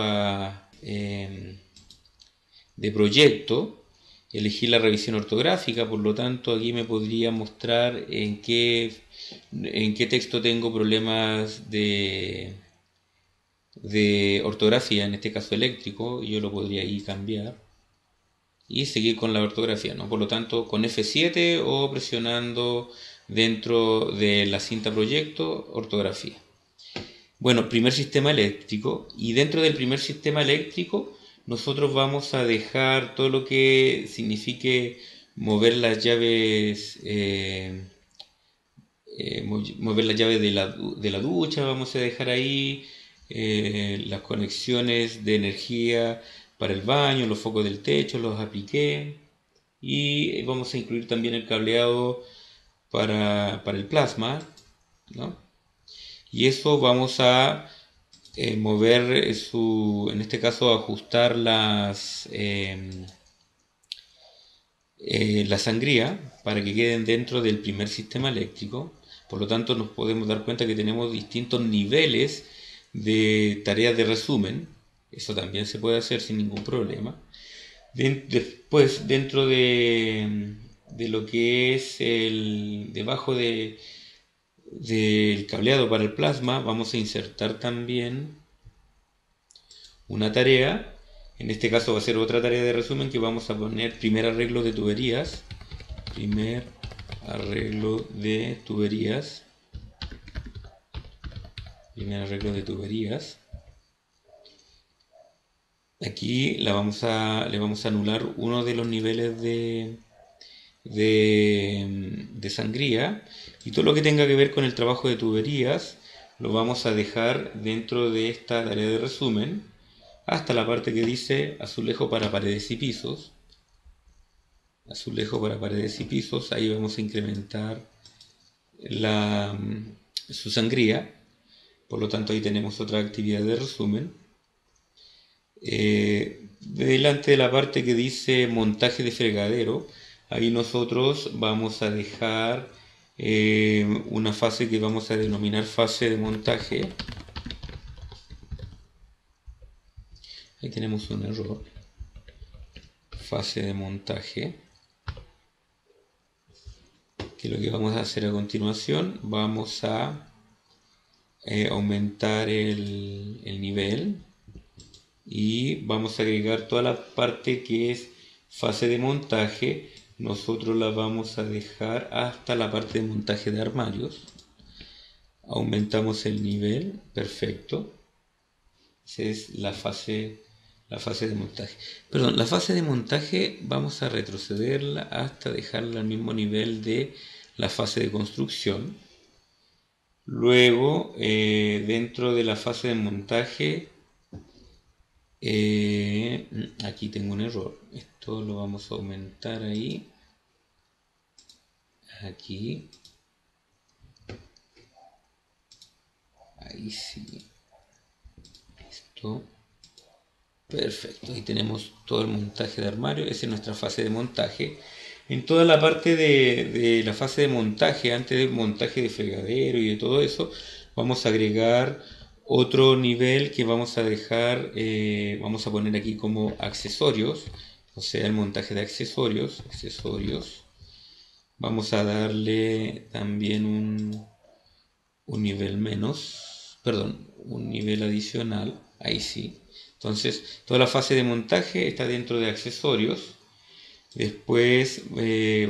de proyecto, elegí la revisión ortográfica, por lo tanto aquí me podría mostrar en qué texto tengo problemas de ortografía, en este caso eléctrico, y yo lo podría ahí cambiar y seguir con la ortografía, ¿no? Por lo tanto, con F7 o presionando dentro de la cinta proyecto, ortografía. Bueno, primer sistema eléctrico, y dentro del primer sistema eléctrico nosotros vamos a dejar todo lo que signifique mover las llaves mover las llaves de la ducha, vamos a dejar ahí las conexiones de energía para el baño, los focos del techo, los apliqué, y vamos a incluir también el cableado para el plasma, ¿no? Y eso vamos a mover en este caso ajustar la sangría para que queden dentro del primer sistema eléctrico. Por lo tanto, nos podemos dar cuenta que tenemos distintos niveles de tareas de resumen. Eso también se puede hacer sin ningún problema. Después, dentro de lo que es debajo del cableado para el plasma, vamos a insertar también una tarea. En este caso va a ser otra tarea de resumen, que vamos a poner primer arreglo de tuberías. Primer arreglo de tuberías. Primer arreglo de tuberías. Aquí le vamos a anular uno de los niveles de sangría, y todo lo que tenga que ver con el trabajo de tuberías lo vamos a dejar dentro de esta tarea de resumen hasta la parte que dice azulejo para paredes y pisos. Azulejo para paredes y pisos, ahí vamos a incrementar su sangría. Por lo tanto, ahí tenemos otra actividad de resumen. Delante de la parte que dice montaje de fregadero, ahí nosotros vamos a dejar una fase que vamos a denominar fase de montaje. Ahí tenemos un error. Fase de montaje. Que lo que vamos a hacer a continuación, vamos a aumentar el nivel, y vamos a agregar toda la parte que es fase de montaje. Nosotros la vamos a dejar hasta la parte de montaje de armarios. Aumentamos el nivel, perfecto. Esa es la fase de montaje. Perdón, la fase de montaje vamos a retrocederla hasta dejarla al mismo nivel de la fase de construcción. Luego, dentro de la fase de montaje, aquí tengo un error. Esto lo vamos a aumentar ahí. Aquí. Ahí sí. Esto. Perfecto. Ahí tenemos todo el montaje de armario. Esa es nuestra fase de montaje. En toda la parte de la fase de montaje, antes del montaje de fregadero y de todo eso, vamos a agregar otro nivel que vamos a dejar, vamos a poner aquí como accesorios, o sea, el montaje de accesorios. Vamos a darle también un nivel menos, perdón, un nivel adicional, ahí sí. Entonces, toda la fase de montaje está dentro de accesorios. Después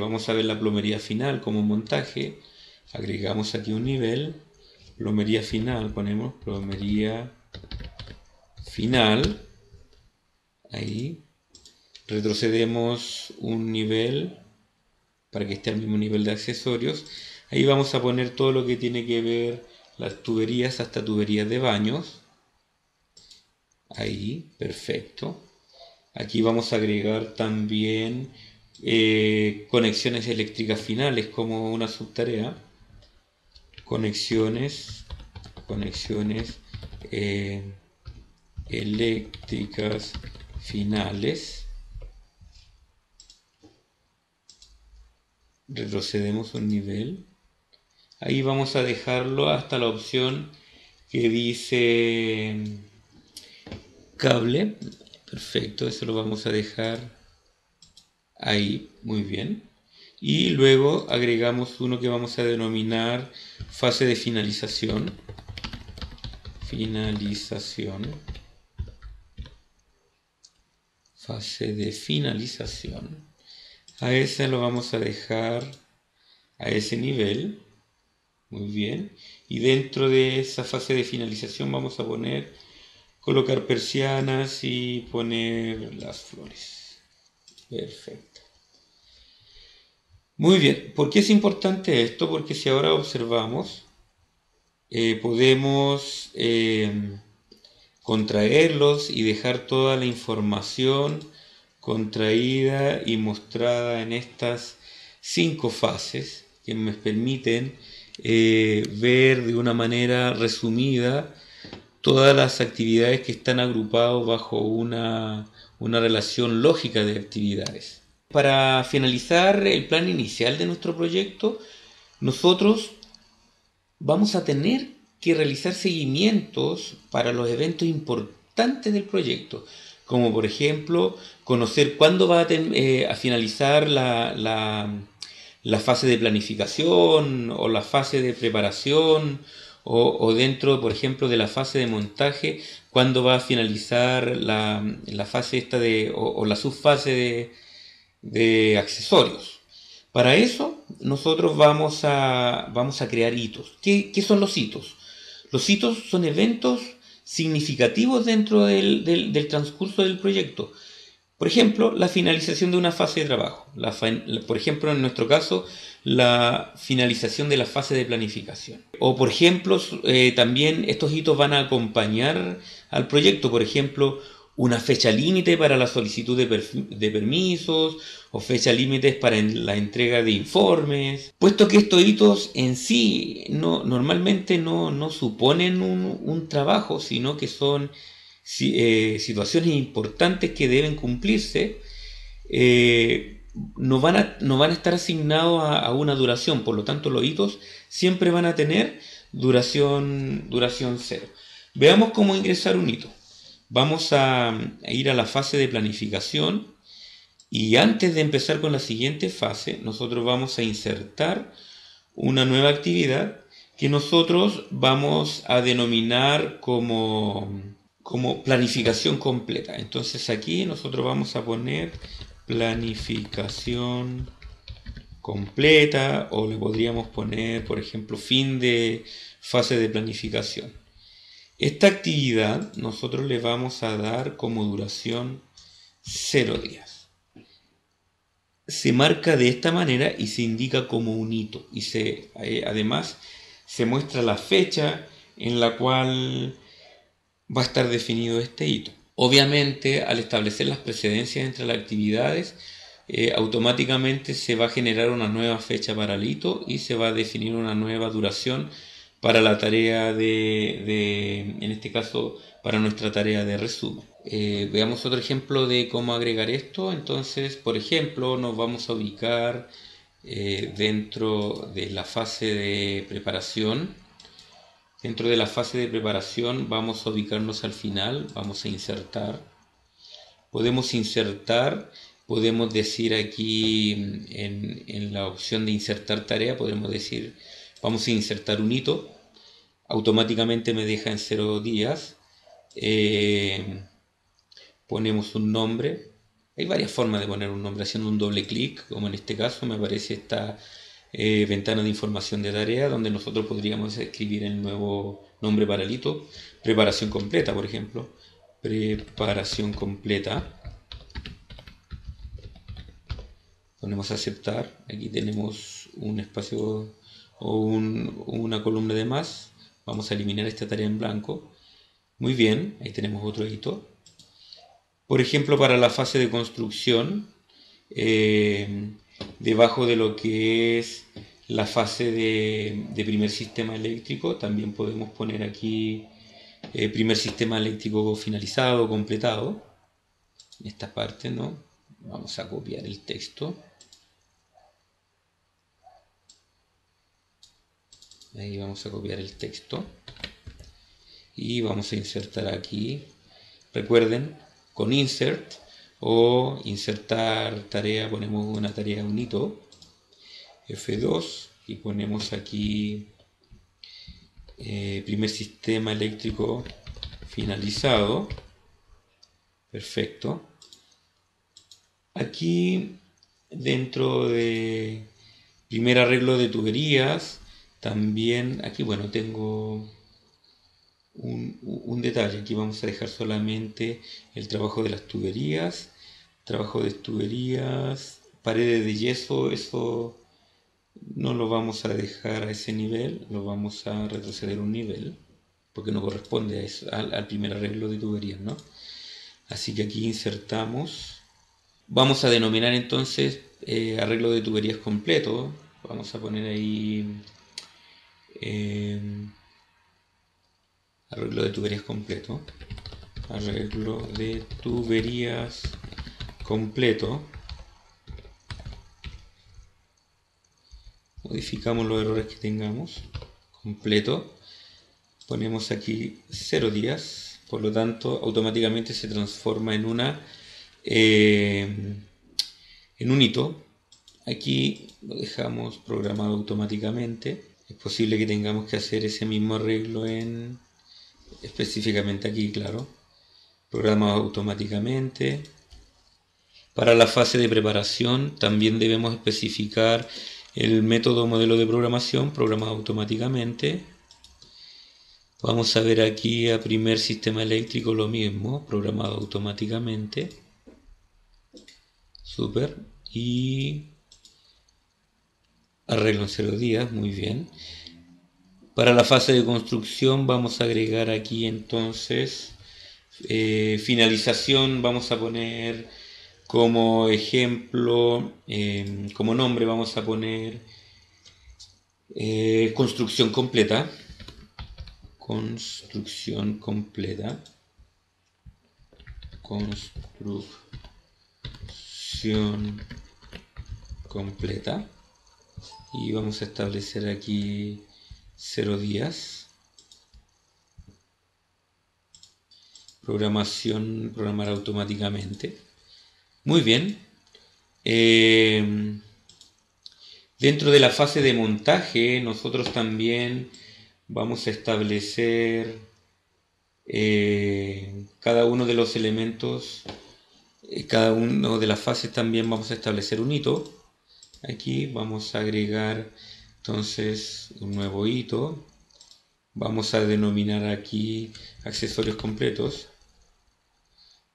vamos a ver la plomería final como montaje. Agregamos aquí un nivel. Plomería final, ponemos plomería final. Ahí. Retrocedemos un nivel para que esté al mismo nivel de accesorios. Ahí vamos a poner todo lo que tiene que ver las tuberías hasta tuberías de baños. Ahí, perfecto. Aquí vamos a agregar también conexiones eléctricas finales como una subtarea. Conexiones eh, eléctricas finales. Retrocedemos un nivel. Ahí vamos a dejarlo hasta la opción que dice cable. Perfecto, eso lo vamos a dejar ahí, muy bien. Y luego agregamos uno que vamos a denominar fase de finalización. Fase de finalización. A ese lo vamos a dejar a ese nivel. Muy bien. Y dentro de esa fase de finalización vamos a colocar persianas y poner las flores. Perfecto. Muy bien. ¿Por qué es importante esto? Porque si ahora observamos, podemos contraerlos y dejar toda la información contraída y mostrada en estas 5 fases que me permiten ver de una manera resumida todas las actividades que están agrupadas bajo una relación lógica de actividades. Para finalizar el plan inicial de nuestro proyecto, nosotros vamos a tener que realizar seguimientos para los eventos importantes del proyecto, como por ejemplo conocer cuándo va a finalizar la fase de planificación o la fase de preparación o dentro, por ejemplo, de la fase de montaje, cuándo va a finalizar la fase esta o la subfase de accesorios. Para eso nosotros vamos a crear hitos. ¿Qué son los hitos? Los hitos son eventos significativos dentro del transcurso del proyecto. Por ejemplo, la finalización de una fase de trabajo. Por ejemplo, en nuestro caso, la finalización de la fase de planificación. O, por ejemplo, también estos hitos van a acompañar al proyecto. Por ejemplo, una fecha límite para la solicitud de permisos o fecha límites para la entrega de informes. Puesto que estos hitos en sí normalmente no suponen un trabajo, sino que son situaciones importantes que deben cumplirse, no van a estar asignados a una duración. Por lo tanto, los hitos siempre van a tener duración cero. Veamos cómo ingresar un hito. Vamos a ir a la fase de planificación y antes de empezar con la siguiente fase, nosotros vamos a insertar una nueva actividad que nosotros vamos a denominar como planificación completa. Entonces aquí nosotros vamos a poner planificación completa o le podríamos poner, por ejemplo, fin de fase de planificación. Esta actividad nosotros le vamos a dar como duración 0 días. Se marca de esta manera y se indica como un hito y además se muestra la fecha en la cual va a estar definido este hito. Obviamente, al establecer las precedencias entre las actividades, automáticamente se va a generar una nueva fecha para el hito y se va a definir una nueva duración para la tarea en este caso, para nuestra tarea de resumen. Veamos otro ejemplo de cómo agregar esto. Entonces, por ejemplo, nos vamos a ubicar dentro de la fase de preparación. Dentro de la fase de preparación vamos a ubicarnos al final, vamos a insertar. Podemos decir aquí en la opción de insertar tarea, podemos decir, vamos a insertar un hito. Automáticamente me deja en 0 días. Ponemos un nombre. Hay varias formas de poner un nombre, haciendo un doble clic, como en este caso me aparece esta ventana de información de tarea donde nosotros podríamos escribir el nuevo nombre para el hito. Preparación completa, por ejemplo. Preparación completa. Ponemos aceptar. Aquí tenemos un espacio o una columna de más. Vamos a eliminar esta tarea en blanco. Muy bien, ahí tenemos otro hito. Por ejemplo, para la fase de construcción, debajo de lo que es la fase de primer sistema eléctrico, también podemos poner aquí primer sistema eléctrico finalizado, completado. Esta parte, ¿no? Vamos a copiar el texto. Ahí vamos a copiar el texto. Y vamos a insertar aquí. Recuerden, con insert o insertar tarea, ponemos una tarea, un hito. F2 y ponemos aquí primer sistema eléctrico finalizado. Perfecto. Aquí dentro de primer arreglo de tuberías, también aquí, bueno, tengo un detalle. Aquí vamos a dejar solamente el trabajo de las tuberías, trabajo de tuberías, paredes de yeso, eso no lo vamos a dejar a ese nivel, lo vamos a retroceder un nivel, porque no corresponde a eso, al primer arreglo de tuberías, ¿no? Así que aquí insertamos. Vamos a denominar entonces arreglo de tuberías completo. Vamos a poner ahí arreglo de tuberías completo. Arreglo de tuberías completo. Modificamos los errores que tengamos. Completo. Ponemos aquí 0 días. Por lo tanto, automáticamente se transforma en un hito. Aquí lo dejamos programado automáticamente. Es posible que tengamos que hacer ese mismo arreglo específicamente aquí, claro. Programado automáticamente. Para la fase de preparación también debemos especificar el método modelo de programación programado automáticamente. Vamos a ver aquí a primer sistema eléctrico lo mismo, programado automáticamente. Super. Y arreglo en 0 días, muy bien. Para la fase de construcción vamos a agregar aquí entonces finalización, vamos a poner como ejemplo, como nombre vamos a poner construcción completa. Construcción completa. Construcción completa. Y vamos a establecer aquí 0 días. Programación, programar automáticamente. Muy bien. Dentro de la fase de montaje, nosotros también vamos a establecer cada uno de los elementos, cada uno de las fases también vamos a establecer un hito. Aquí vamos a agregar entonces un nuevo hito. Vamos a denominar aquí accesorios completos.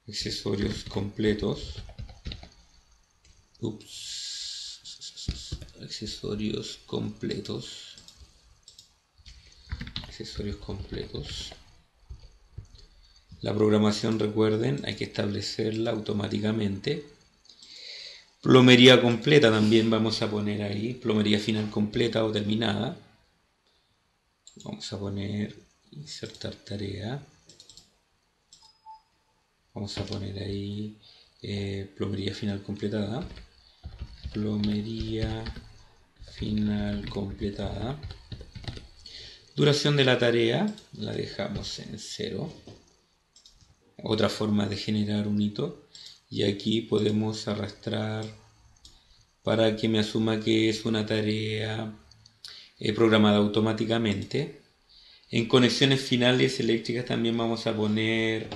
Accesorios completos. Accesorios completos. Accesorios completos. La programación, recuerden, hay que establecerla automáticamente. Plomería completa también vamos a poner ahí. Plomería final completa o terminada. Vamos a poner insertar tarea. Vamos a poner ahí plomería final completada. Plomería final completada. Duración de la tarea la dejamos en 0. Otra forma de generar un hito. Y aquí podemos arrastrar para que me asuma que es una tarea programada automáticamente. En conexiones finales eléctricas también vamos a poner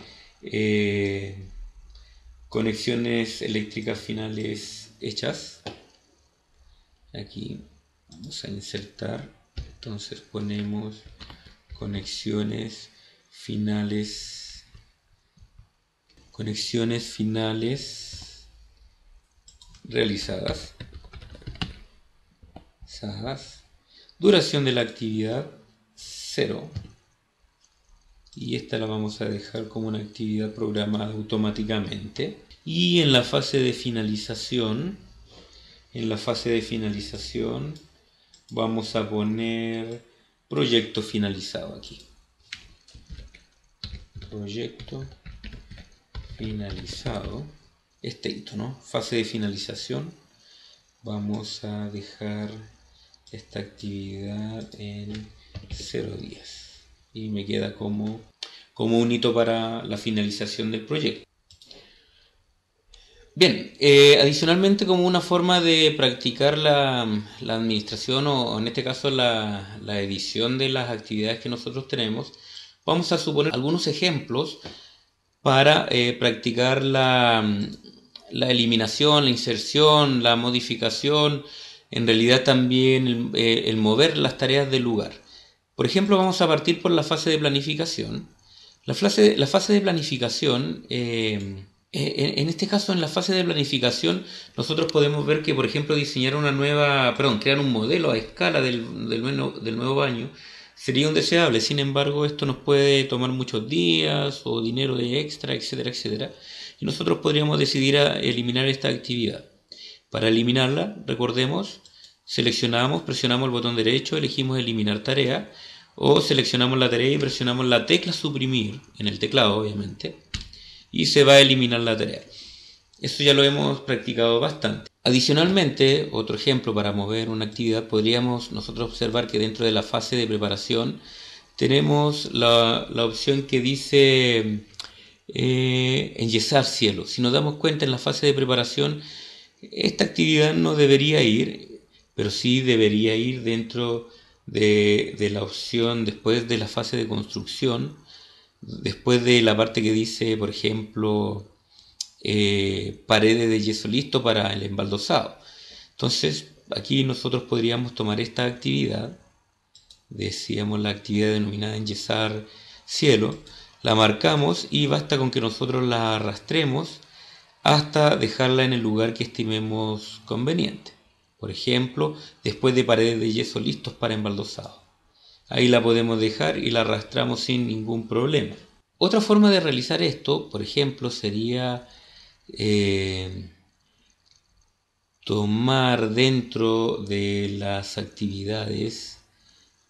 conexiones eléctricas finales hechas. Aquí vamos a insertar, entonces ponemos conexiones finales realizadas. Duración de la actividad 0. y esta la vamos a dejar como una actividad programada automáticamente. Y en la fase de finalización, vamos a poner proyecto finalizado aquí. Proyecto finalizado. Esto, ¿no? Fase de finalización. Vamos a dejar esta actividad en 0 días. Y me queda como un hito para la finalización del proyecto. Bien, adicionalmente como una forma de practicar la administración o en este caso la edición de las actividades que nosotros tenemos, vamos a suponer algunos ejemplos para practicar la eliminación, la inserción, la modificación, en realidad también el mover las tareas del lugar. Por ejemplo, vamos a partir por la fase de planificación. La fase de planificación, en este caso, en la fase de planificación, nosotros podemos ver que, por ejemplo, diseñar crear un modelo a escala del nuevo baño sería un deseable. Sin embargo, esto nos puede tomar muchos días o dinero de extra, etcétera, etcétera. Y nosotros podríamos decidir eliminar esta actividad. Para eliminarla, recordemos, presionamos el botón derecho, elegimos eliminar tarea, o seleccionamos la tarea y presionamos la tecla suprimir, en el teclado obviamente, y se va a eliminar la tarea. Eso ya lo hemos practicado bastante. Adicionalmente, otro ejemplo para mover una actividad, podríamos nosotros observar que dentro de la fase de preparación tenemos la opción que dice enyesar cielo. Si nos damos cuenta, en la fase de preparación esta actividad no debería ir, pero sí debería ir dentro de la opción después de la fase de construcción, después de la parte que dice, por ejemplo, paredes de yeso listo para el embaldosado. Entonces, aquí nosotros podríamos tomar esta actividad, decíamos la actividad denominada enyesar cielo, la marcamos y basta con que nosotros la arrastremos hasta dejarla en el lugar que estimemos conveniente. Por ejemplo, después de paredes de yeso listos para embaldosado. Ahí la podemos dejar y la arrastramos sin ningún problema. Otra forma de realizar esto, por ejemplo, sería tomar dentro de las actividades,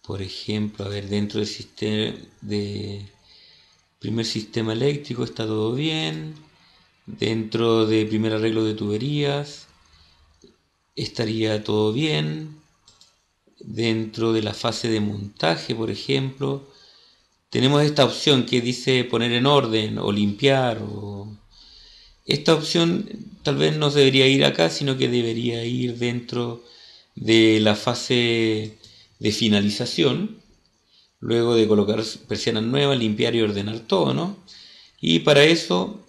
por ejemplo, dentro del primer sistema eléctrico está todo bien, dentro de primer arreglo de tuberías estaría todo bien, dentro de la fase de montaje, por ejemplo, tenemos esta opción que dice poner en orden o limpiar. Esta opción tal vez no debería ir acá, sino que debería ir dentro de la fase de finalización, luego de colocar persianas nuevas, limpiar y ordenar todo, ¿no? Y para eso,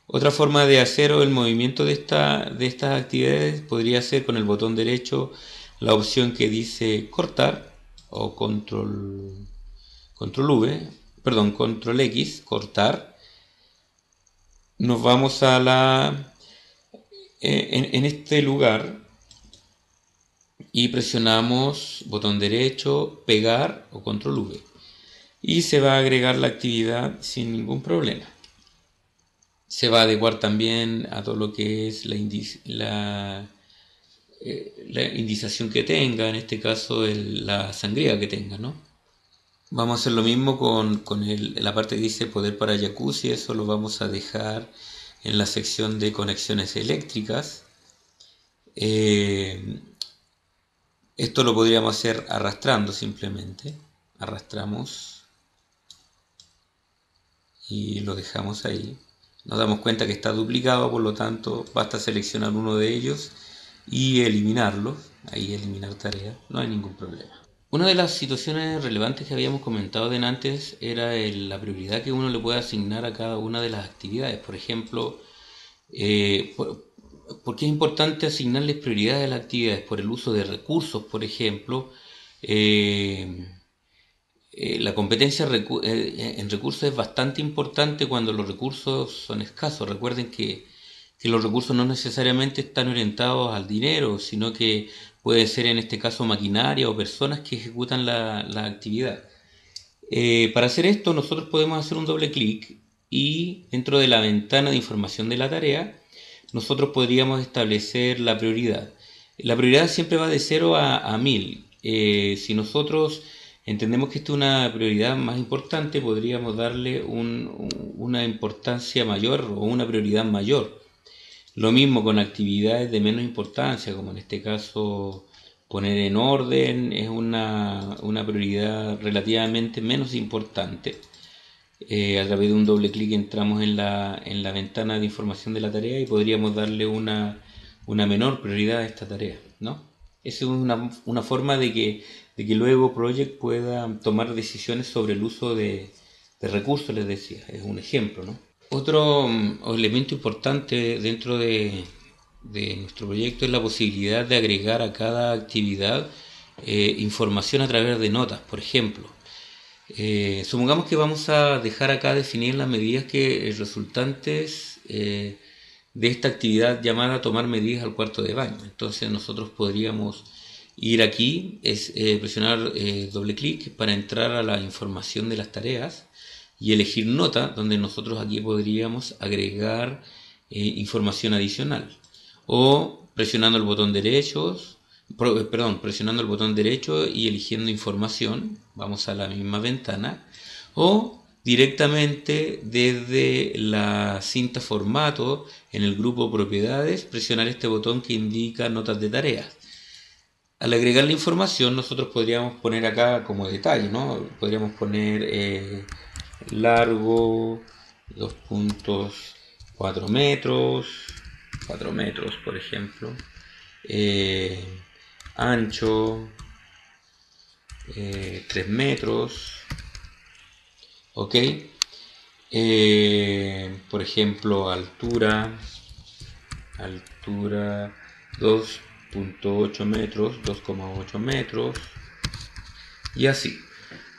otra forma de hacer el movimiento de estas actividades podría ser con el botón derecho la opción que dice cortar o control X, cortar. Nos vamos a en este lugar y presionamos botón derecho, pegar o control V. Y se va a agregar la actividad sin ningún problema. Se va a adecuar también a todo lo que es la indización que tenga, en este caso la sangría que tenga, ¿no? Vamos a hacer lo mismo con la parte que dice poder para jacuzzi. Eso lo vamos a dejar en la sección de conexiones eléctricas. Esto lo podríamos hacer arrastrando simplemente. Arrastramos y lo dejamos ahí. Nos damos cuenta que está duplicado, por lo tanto basta seleccionar uno de ellos y eliminarlo. Ahí eliminar tarea, no hay ningún problema. Una de las situaciones relevantes que habíamos comentado de antes era la prioridad que uno le puede asignar a cada una de las actividades. Por ejemplo, ¿por qué es importante asignarles prioridad a las actividades? Por el uso de recursos, por ejemplo. La competencia en recursos es bastante importante cuando los recursos son escasos. Recuerden que los recursos no necesariamente están orientados al dinero, sino que puede ser en este caso maquinaria o personas que ejecutan la actividad. Para hacer esto nosotros podemos hacer un doble clic y dentro de la ventana de información de la tarea nosotros podríamos establecer la prioridad. La prioridad siempre va de 0 a 1000. Si nosotros entendemos que esta es una prioridad más importante, podríamos darle una importancia mayor o una prioridad mayor. Lo mismo con actividades de menos importancia, como en este caso poner en orden es una prioridad relativamente menos importante. A través de un doble clic entramos en la ventana de información de la tarea y podríamos darle una menor prioridad a esta tarea, ¿no? Esa es una forma de que luego Project pueda tomar decisiones sobre el uso de recursos, les decía, es un ejemplo, ¿no? Otro elemento importante dentro de nuestro proyecto es la posibilidad de agregar a cada actividad información a través de notas, por ejemplo. Supongamos que vamos a dejar acá definir las medidas que resultantes de esta actividad llamada tomar medidas al cuarto de baño. Entonces nosotros podríamos ir aquí, presionar doble clic para entrar a la información de las tareas y elegir nota, donde nosotros aquí podríamos agregar información adicional. O presionando el botón derecho y eligiendo información, vamos a la misma ventana, o directamente desde la cinta formato en el grupo propiedades, presionar este botón que indica notas de tareas. Al agregar la información nosotros podríamos poner acá como detalle, ¿no? Podríamos poner largo 2.4 metros, 4 metros por ejemplo, ancho 3 metros, ok, por ejemplo altura 2.8 metros, 2,8 metros y así.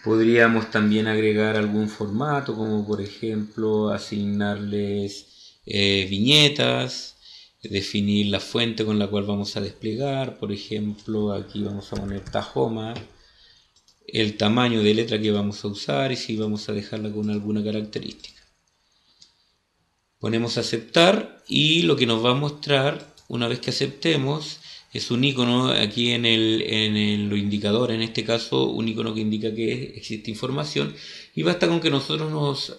Podríamos también agregar algún formato, como por ejemplo asignarles viñetas, definir la fuente con la cual vamos a desplegar. Por ejemplo, aquí vamos a poner Tahoma, el tamaño de letra que vamos a usar y si vamos a dejarla con alguna característica. Ponemos aceptar y lo que nos va a mostrar una vez que aceptemos es un icono aquí en los indicadores, en este caso un icono que indica que existe información y basta con que nosotros nos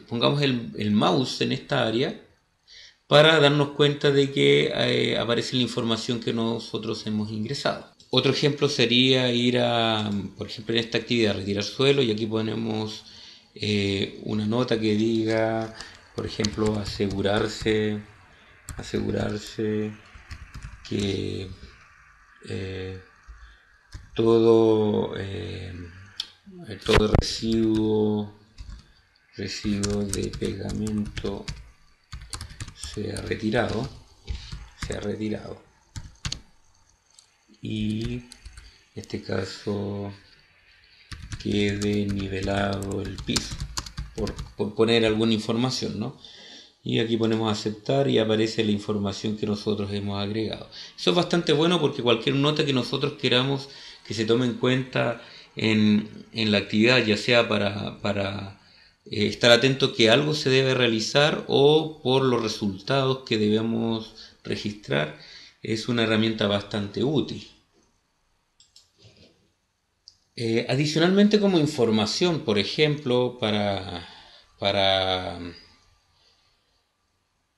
pongamos el mouse en esta área para darnos cuenta de que aparece la información que nosotros hemos ingresado. Otro ejemplo sería ir a, por ejemplo en esta actividad, retirar suelo y aquí ponemos una nota que diga, por ejemplo, asegurarse que todo residuo de pegamento sea retirado y en este caso quede nivelado el piso, por poner alguna información, ¿no? Y aquí ponemos aceptar y aparece la información que nosotros hemos agregado. Eso es bastante bueno porque cualquier nota que nosotros queramos que se tome en cuenta en la actividad, ya sea para estar atento que algo se debe realizar o por los resultados que debemos registrar, es una herramienta bastante útil. Adicionalmente, como información, por ejemplo,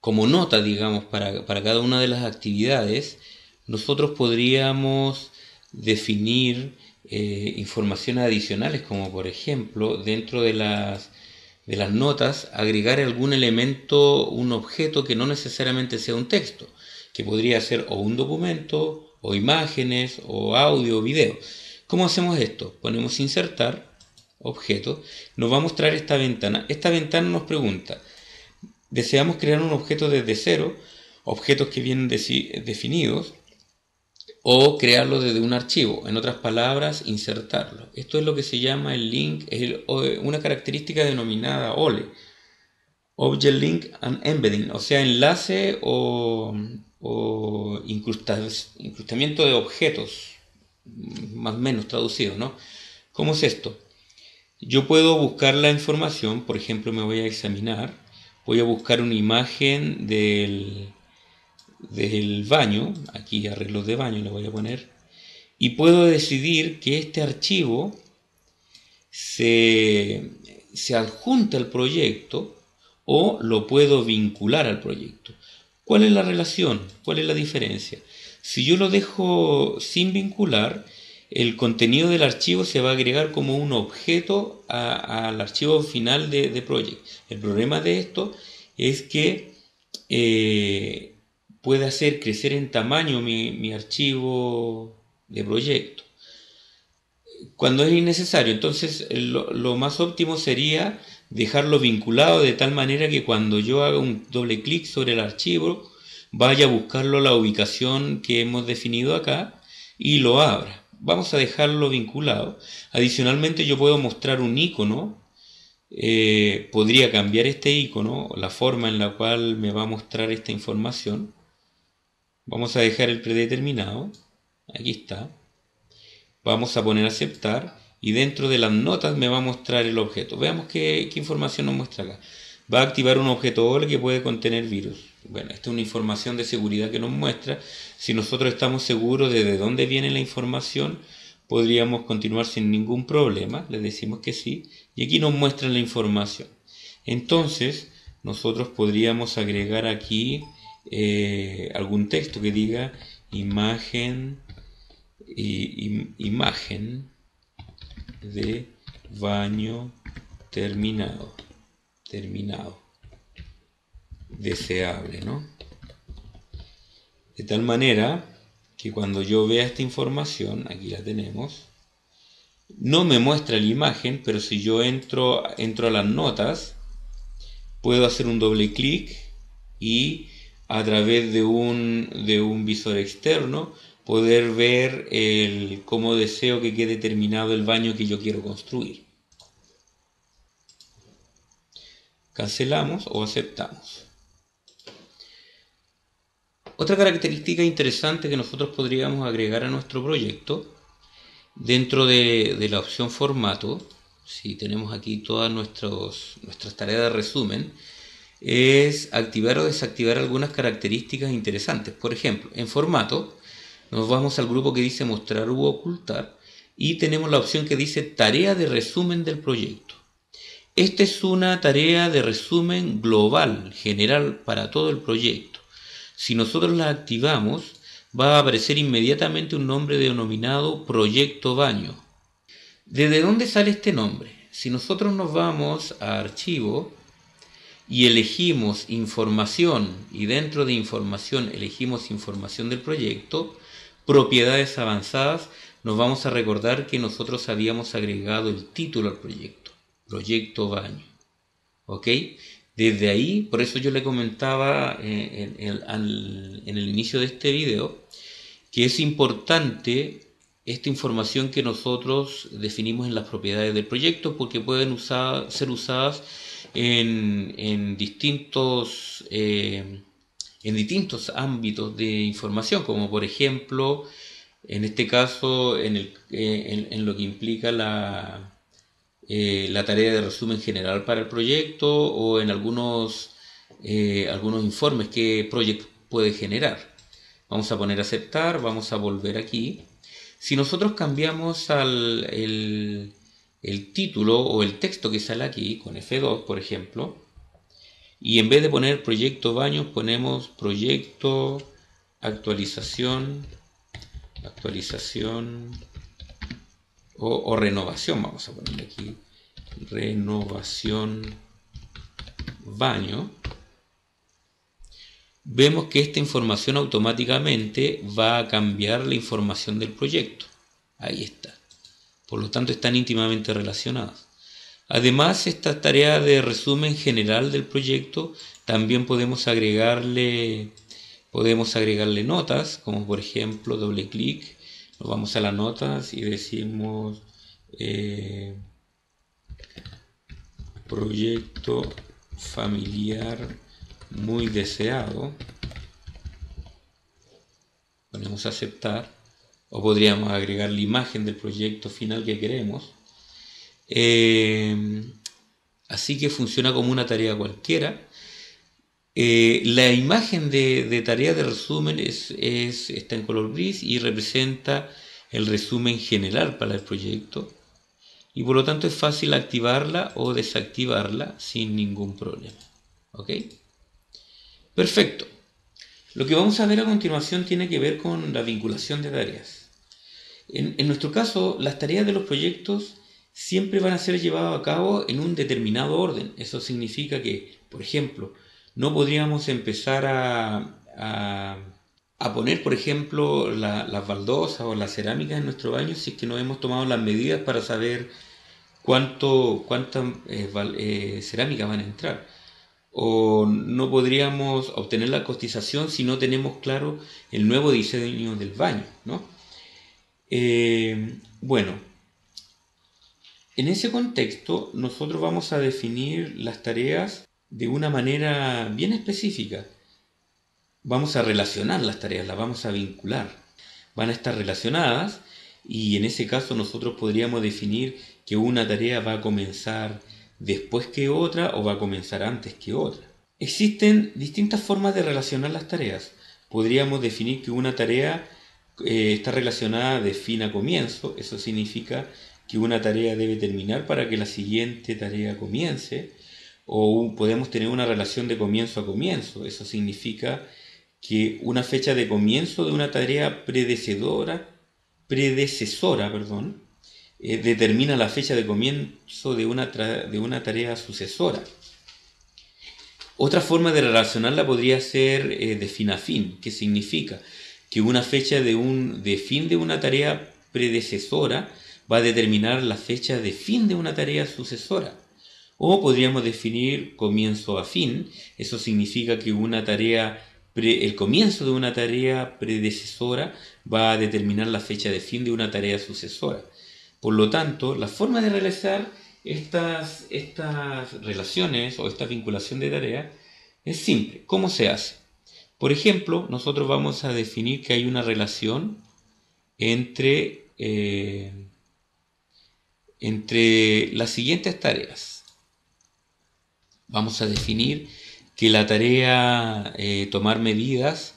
como nota, digamos, para cada una de las actividades, nosotros podríamos definir informaciones adicionales, como por ejemplo, dentro de las notas, agregar algún elemento, un objeto que no necesariamente sea un texto, que podría ser o un documento, o imágenes, o audio, o video. ¿Cómo hacemos esto? Ponemos insertar, objeto, nos va a mostrar esta ventana. Esta ventana nos pregunta, deseamos crear un objeto desde cero, objetos que vienen definidos, o crearlo desde un archivo, en otras palabras, insertarlo. Esto es lo que se llama el link, una característica denominada OLE, Object Link and Embedding, o sea, enlace o incrustamiento de objetos, más o menos traducido, ¿no? ¿Cómo es esto? Yo puedo buscar la información, por ejemplo, me voy a examinar, voy a buscar una imagen del baño, aquí arreglos de baño le voy a poner, y puedo decidir que este archivo se adjunta al proyecto o lo puedo vincular al proyecto. ¿Cuál es la relación? ¿Cuál es la diferencia? Si yo lo dejo sin vincular, el contenido del archivo se va a agregar como un objeto al archivo final de Project. El problema de esto es que puede hacer crecer en tamaño mi archivo de proyecto cuando es innecesario. Entonces lo más óptimo sería dejarlo vinculado de tal manera que cuando yo haga un doble clic sobre el archivo vaya a buscarlo a la ubicación que hemos definido acá y lo abra. Vamos a dejarlo vinculado. Adicionalmente yo puedo mostrar un icono. Podría cambiar este icono, la forma en la cual me va a mostrar esta información. Vamos a dejar el predeterminado. Aquí está. Vamos a poner aceptar y dentro de las notas me va a mostrar el objeto. Veamos qué información nos muestra acá. Va a activar un objeto OL que puede contener virus. Bueno, esta es una información de seguridad que nos muestra. Si nosotros estamos seguros de dónde viene la información, podríamos continuar sin ningún problema. Le decimos que sí. Y aquí nos muestra la información. Entonces, nosotros podríamos agregar aquí algún texto que diga imagen de baño terminado, deseable, ¿no? De tal manera que cuando yo vea esta información, aquí la tenemos, no me muestra la imagen, pero si yo entro a las notas, puedo hacer un doble clic y a través de un visor externo poder ver cómo deseo que quede terminado el baño que yo quiero construir. Cancelamos o aceptamos. Otra característica interesante que nosotros podríamos agregar a nuestro proyecto, dentro de la opción formato, si tenemos aquí todas nuestras tareas de resumen, es activar o desactivar algunas características interesantes. Por ejemplo, en formato, nos vamos al grupo que dice mostrar u ocultar y tenemos la opción que dice tarea de resumen del proyecto. Esta es una tarea de resumen global, general para todo el proyecto. Si nosotros la activamos, va a aparecer inmediatamente un nombre denominado Proyecto Baño. ¿Desde dónde sale este nombre? Si nosotros nos vamos a Archivo y elegimos Información y dentro de Información elegimos Información del proyecto, Propiedades avanzadas, nos vamos a recordar que nosotros habíamos agregado el título al proyecto, Proyecto Baño. ¿Ok? Desde ahí, por eso yo le comentaba en el inicio de este video, que es importante esta información que nosotros definimos en las propiedades del proyecto, porque pueden ser usadas en distintos ámbitos de información, como por ejemplo, en este caso, en lo que implica la tarea de resumen general para el proyecto o en algunos informes que Project puede generar. Vamos a poner aceptar, vamos a volver aquí. Si nosotros cambiamos el título o el texto que sale aquí con F2, por ejemplo, y en vez de poner proyecto baños ponemos proyecto actualización o renovación, vamos a ponerle aquí renovación baño, vemos que esta información automáticamente va a cambiar la información del proyecto. Ahí está. Por lo tanto, están íntimamente relacionadas. Además, esta tarea de resumen general del proyecto también podemos agregarle notas, como por ejemplo doble clic, nos vamos a las notas y decimos proyecto familiar muy deseado, ponemos aceptar, o podríamos agregar la imagen del proyecto final que queremos. Así que funciona como una tarea cualquiera. La imagen de tarea de resumen está en color gris y representa el resumen general para el proyecto. Y por lo tanto es fácil activarla o desactivarla sin ningún problema. ¿Ok? Perfecto. Lo que vamos a ver a continuación tiene que ver con la vinculación de tareas. En nuestro caso, las tareas de los proyectos siempre van a ser llevadas a cabo en un determinado orden. Eso significa que, por ejemplo, no podríamos empezar a poner, por ejemplo, las baldosas o las cerámicas en nuestro baño si es que no hemos tomado las medidas para saber cuántas cerámicas van a entrar. O no podríamos obtener la cotización si no tenemos claro el nuevo diseño del baño, ¿no? Bueno, en ese contexto nosotros vamos a definir las tareas de una manera bien específica. Vamos a relacionar las tareas, las vamos a vincular. Van a estar relacionadas y en ese caso nosotros podríamos definir que una tarea va a comenzar después que otra o va a comenzar antes que otra. Existen distintas formas de relacionar las tareas. Podríamos definir que una tarea está relacionada de fin a comienzo. Eso significa que una tarea debe terminar para que la siguiente tarea comience. O podemos tener una relación de comienzo a comienzo. Eso significa que una fecha de comienzo de una tarea predecesora, determina la fecha de comienzo de una tarea sucesora. Otra forma de relacionarla podría ser de fin a fin, que significa que una fecha de fin de una tarea predecesora va a determinar la fecha de fin de una tarea sucesora. O podríamos definir comienzo a fin. Eso significa que el comienzo de una tarea predecesora va a determinar la fecha de fin de una tarea sucesora. Por lo tanto, la forma de realizar estas relaciones o esta vinculación de tareas es simple. ¿Cómo se hace? Por ejemplo, nosotros vamos a definir que hay una relación entre las siguientes tareas. Vamos a definir que la tarea tomar medidas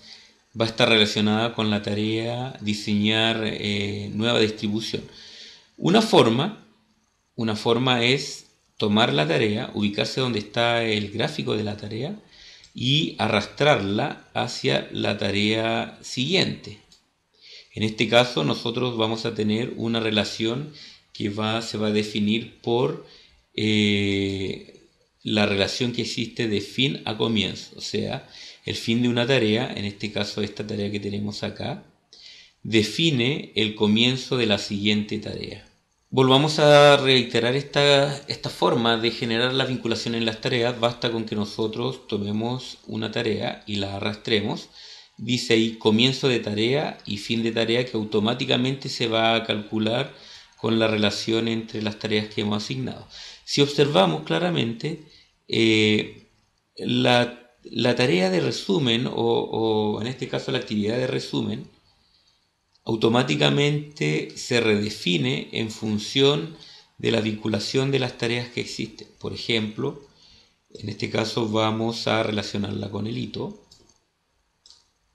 va a estar relacionada con la tarea diseñar nueva distribución. Una forma es tomar la tarea, ubicarse donde está el gráfico de la tarea y arrastrarla hacia la tarea siguiente. En este caso nosotros vamos a tener una relación que se va a definir por la relación que existe de fin a comienzo. O sea, el fin de una tarea, en este caso esta tarea que tenemos acá, define el comienzo de la siguiente tarea. Volvamos a reiterar esta forma de generar la vinculación en las tareas. Basta con que nosotros tomemos una tarea y la arrastremos. Dice ahí comienzo de tarea y fin de tarea, que automáticamente se va a calcular con la relación entre las tareas que hemos asignado. Si observamos claramente, la tarea de resumen o en este caso la actividad de resumen automáticamente se redefine en función de la vinculación de las tareas que existen. Por ejemplo, en este caso vamos a relacionarla con el hito.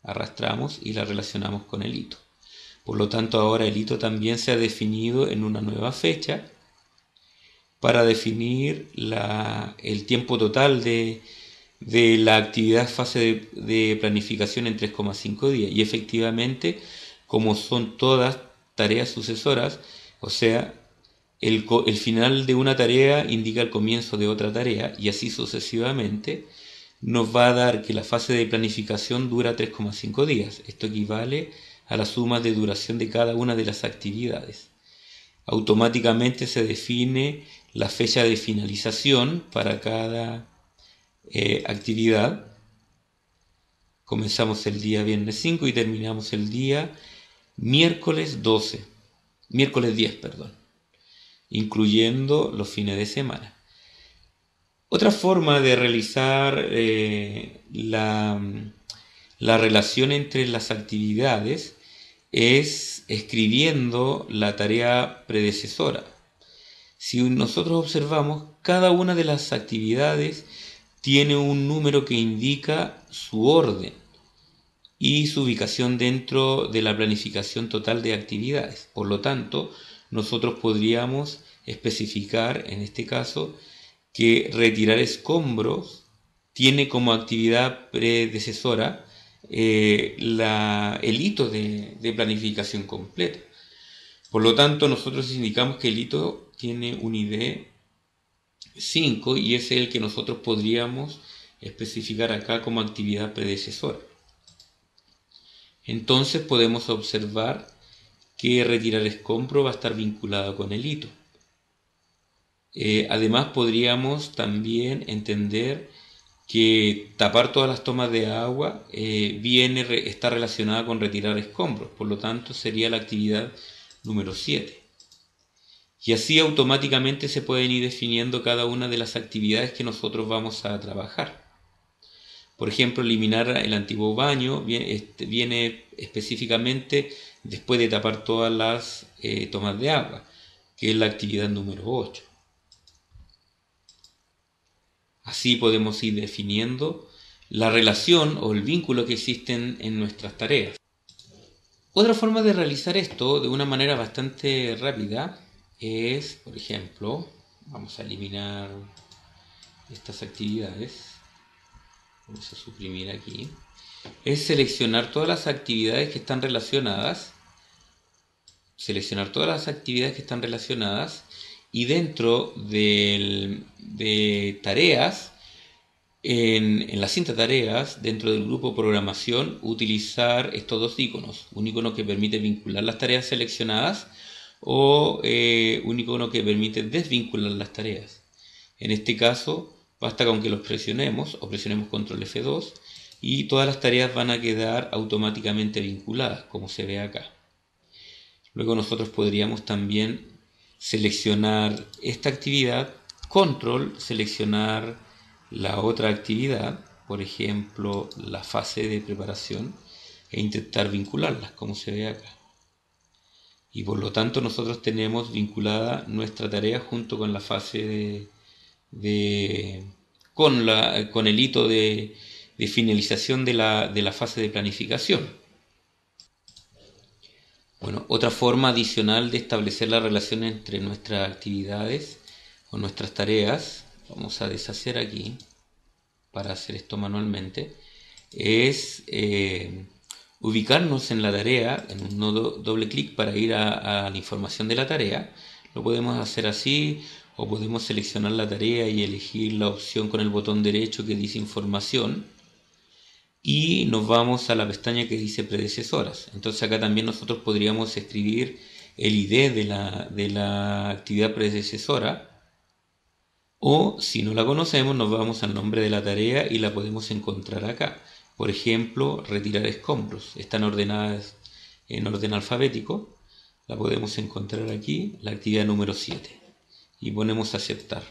Arrastramos y la relacionamos con el hito. Por lo tanto, ahora el hito también se ha definido en una nueva fecha para definir el tiempo total de la actividad fase de planificación en 3,5 días. Y efectivamente, como son todas tareas sucesoras, o sea, el final de una tarea indica el comienzo de otra tarea y así sucesivamente, nos va a dar que la fase de planificación dura 3,5 días. Esto equivale a la suma de duración de cada una de las actividades. Automáticamente se define la fecha de finalización para cada actividad. Comenzamos el día viernes 5 y terminamos el día miércoles 10, incluyendo los fines de semana. Otra forma de realizar la relación entre las actividades es escribiendo la tarea predecesora. Si nosotros observamos, cada una de las actividades tiene un número que indica su orden y su ubicación dentro de la planificación total de actividades. Por lo tanto, nosotros podríamos especificar en este caso que retirar escombros tiene como actividad predecesora el hito de planificación completa. Por lo tanto, nosotros indicamos que el hito tiene un ID 5 y es el que nosotros podríamos especificar acá como actividad predecesora. Entonces podemos observar que retirar escombro va a estar vinculado con el hito. Además podríamos también entender que tapar todas las tomas de agua está relacionada con retirar escombros, por lo tanto sería la actividad número 7. Y así automáticamente se pueden ir definiendo cada una de las actividades que nosotros vamos a trabajar. Por ejemplo, eliminar el antiguo baño viene específicamente después de tapar todas las tomas de agua, que es la actividad número 8. Así podemos ir definiendo la relación o el vínculo que existen en nuestras tareas. Otra forma de realizar esto de una manera bastante rápida es, por ejemplo, vamos a eliminar estas actividades, vamos a suprimir aquí, es seleccionar todas las actividades que están relacionadas, y dentro de tareas, en la cinta tareas, dentro del grupo programación, utilizar estos dos iconos, un icono que permite vincular las tareas seleccionadas o un icono que permite desvincular las tareas. En este caso, basta con que los presionemos o presionemos control F2 y todas las tareas van a quedar automáticamente vinculadas, como se ve acá. Luego nosotros podríamos también seleccionar esta actividad, control, seleccionar la otra actividad, por ejemplo la fase de preparación, e intentar vincularlas, como se ve acá. Y por lo tanto nosotros tenemos vinculada nuestra tarea junto con la fase con el hito de finalización de la fase de planificación. Bueno, otra forma adicional de establecer la relación entre nuestras actividades o nuestras tareas, vamos a deshacer aquí para hacer esto manualmente, es ubicarnos en la tarea, en un nodo doble clic para ir a la información de la tarea. Lo podemos hacer así o podemos seleccionar la tarea y elegir la opción con el botón derecho que dice información y nos vamos a la pestaña que dice predecesoras. Entonces acá también nosotros podríamos escribir el ID de la actividad predecesora, o si no la conocemos nos vamos al nombre de la tarea y la podemos encontrar acá. Por ejemplo, retirar escombros, están ordenadas en orden alfabético, la podemos encontrar aquí, la actividad número 7, y ponemos aceptar.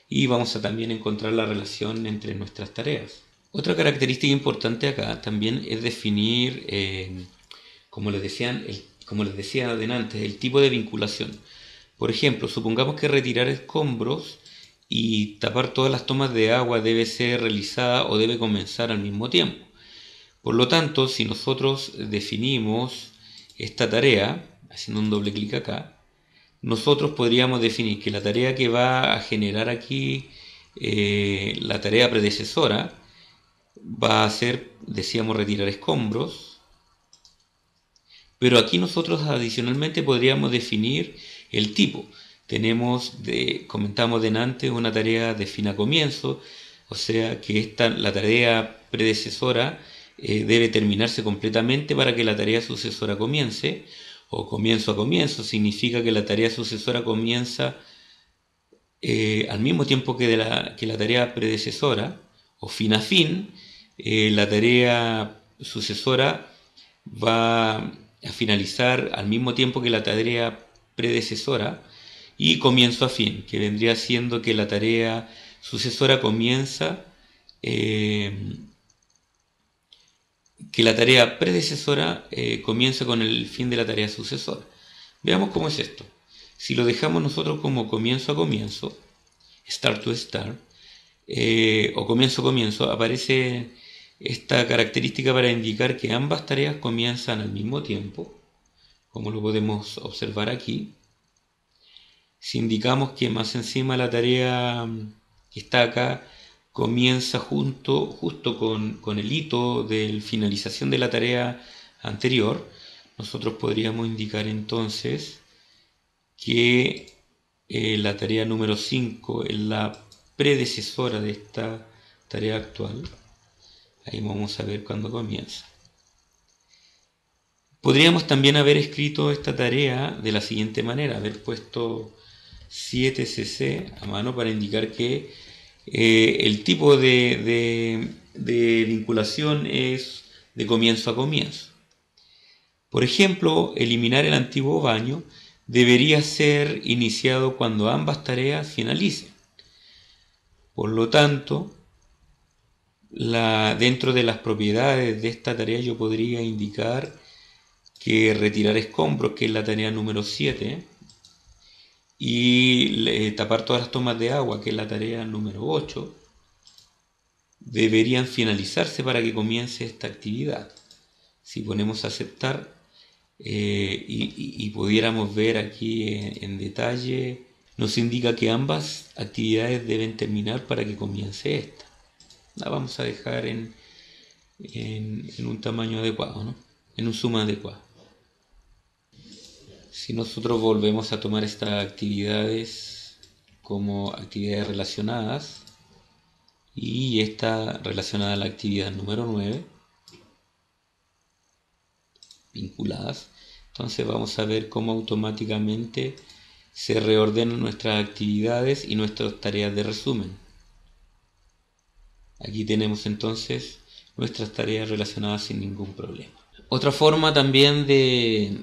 Y vamos a también encontrar la relación entre nuestras tareas. Otra característica importante acá también es definir, como les decía adelante, el tipo de vinculación. Por ejemplo, supongamos que retirar escombros y tapar todas las tomas de agua debe ser realizada o debe comenzar al mismo tiempo. Por lo tanto, si nosotros definimos esta tarea, haciendo un doble clic acá, nosotros podríamos definir que la tarea que va a generar aquí, la tarea predecesora, va a ser, decíamos, retirar escombros, pero aquí nosotros adicionalmente podríamos definir el tipo. Comentamos delante, una tarea defina comienzo, o sea que la tarea predecesora debe terminarse completamente para que la tarea sucesora comience, o comienzo a comienzo, significa que la tarea sucesora comienza al mismo tiempo que la tarea predecesora, o fin a fin, la tarea sucesora va a finalizar al mismo tiempo que la tarea predecesora, y comienzo a fin, que vendría siendo que la tarea sucesora comienza, que la tarea predecesora comienza con el fin de la tarea sucesora. Veamos cómo es esto. Si lo dejamos nosotros como comienzo a comienzo, start to start, o comienzo a comienzo, aparece esta característica para indicar que ambas tareas comienzan al mismo tiempo, como lo podemos observar aquí. Si indicamos que más encima la tarea que está acá comienza justo con el hito de finalización de la tarea anterior, nosotros podríamos indicar entonces que la tarea número 5 es la predecesora de esta tarea actual. Ahí vamos a ver cuándo comienza. Podríamos también haber escrito esta tarea de la siguiente manera, haber puesto 7cc a mano para indicar que el tipo de vinculación es de comienzo a comienzo. Por ejemplo, eliminar el antiguo baño debería ser iniciado cuando ambas tareas finalicen. Por lo tanto, dentro de las propiedades de esta tarea yo podría indicar que retirar escombros, que es la tarea número 7, y tapar todas las tomas de agua, que es la tarea número 8, deberían finalizarse para que comience esta actividad. Si ponemos aceptar y pudiéramos ver aquí en detalle, nos indica que ambas actividades deben terminar para que comience esta. La vamos a dejar en un tamaño adecuado, ¿no? En un zoom adecuado. Si nosotros volvemos a tomar estas actividades como actividades relacionadas y esta relacionada a la actividad número 9, vinculadas, entonces vamos a ver cómo automáticamente se reordenan nuestras actividades y nuestras tareas de resumen. Aquí tenemos entonces nuestras tareas relacionadas sin ningún problema. Otra forma también de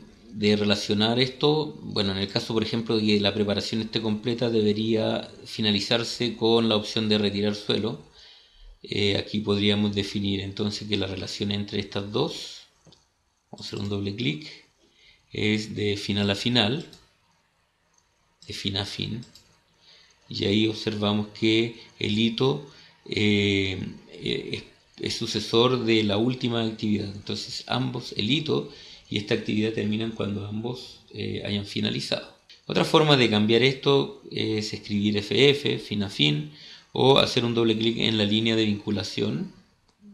relacionar esto, bueno, en el caso por ejemplo de que la preparación esté completa, debería finalizarse con la opción de retirar suelo. Aquí podríamos definir entonces que la relación entre estas dos, vamos a hacer un doble clic, es de final a final, de fin a fin, y ahí observamos que el hito es sucesor de la última actividad. Entonces ambos, el hito y esta actividad, terminan cuando ambos hayan finalizado. Otra forma de cambiar esto es escribir FF, fin a fin, o hacer un doble clic en la línea de vinculación.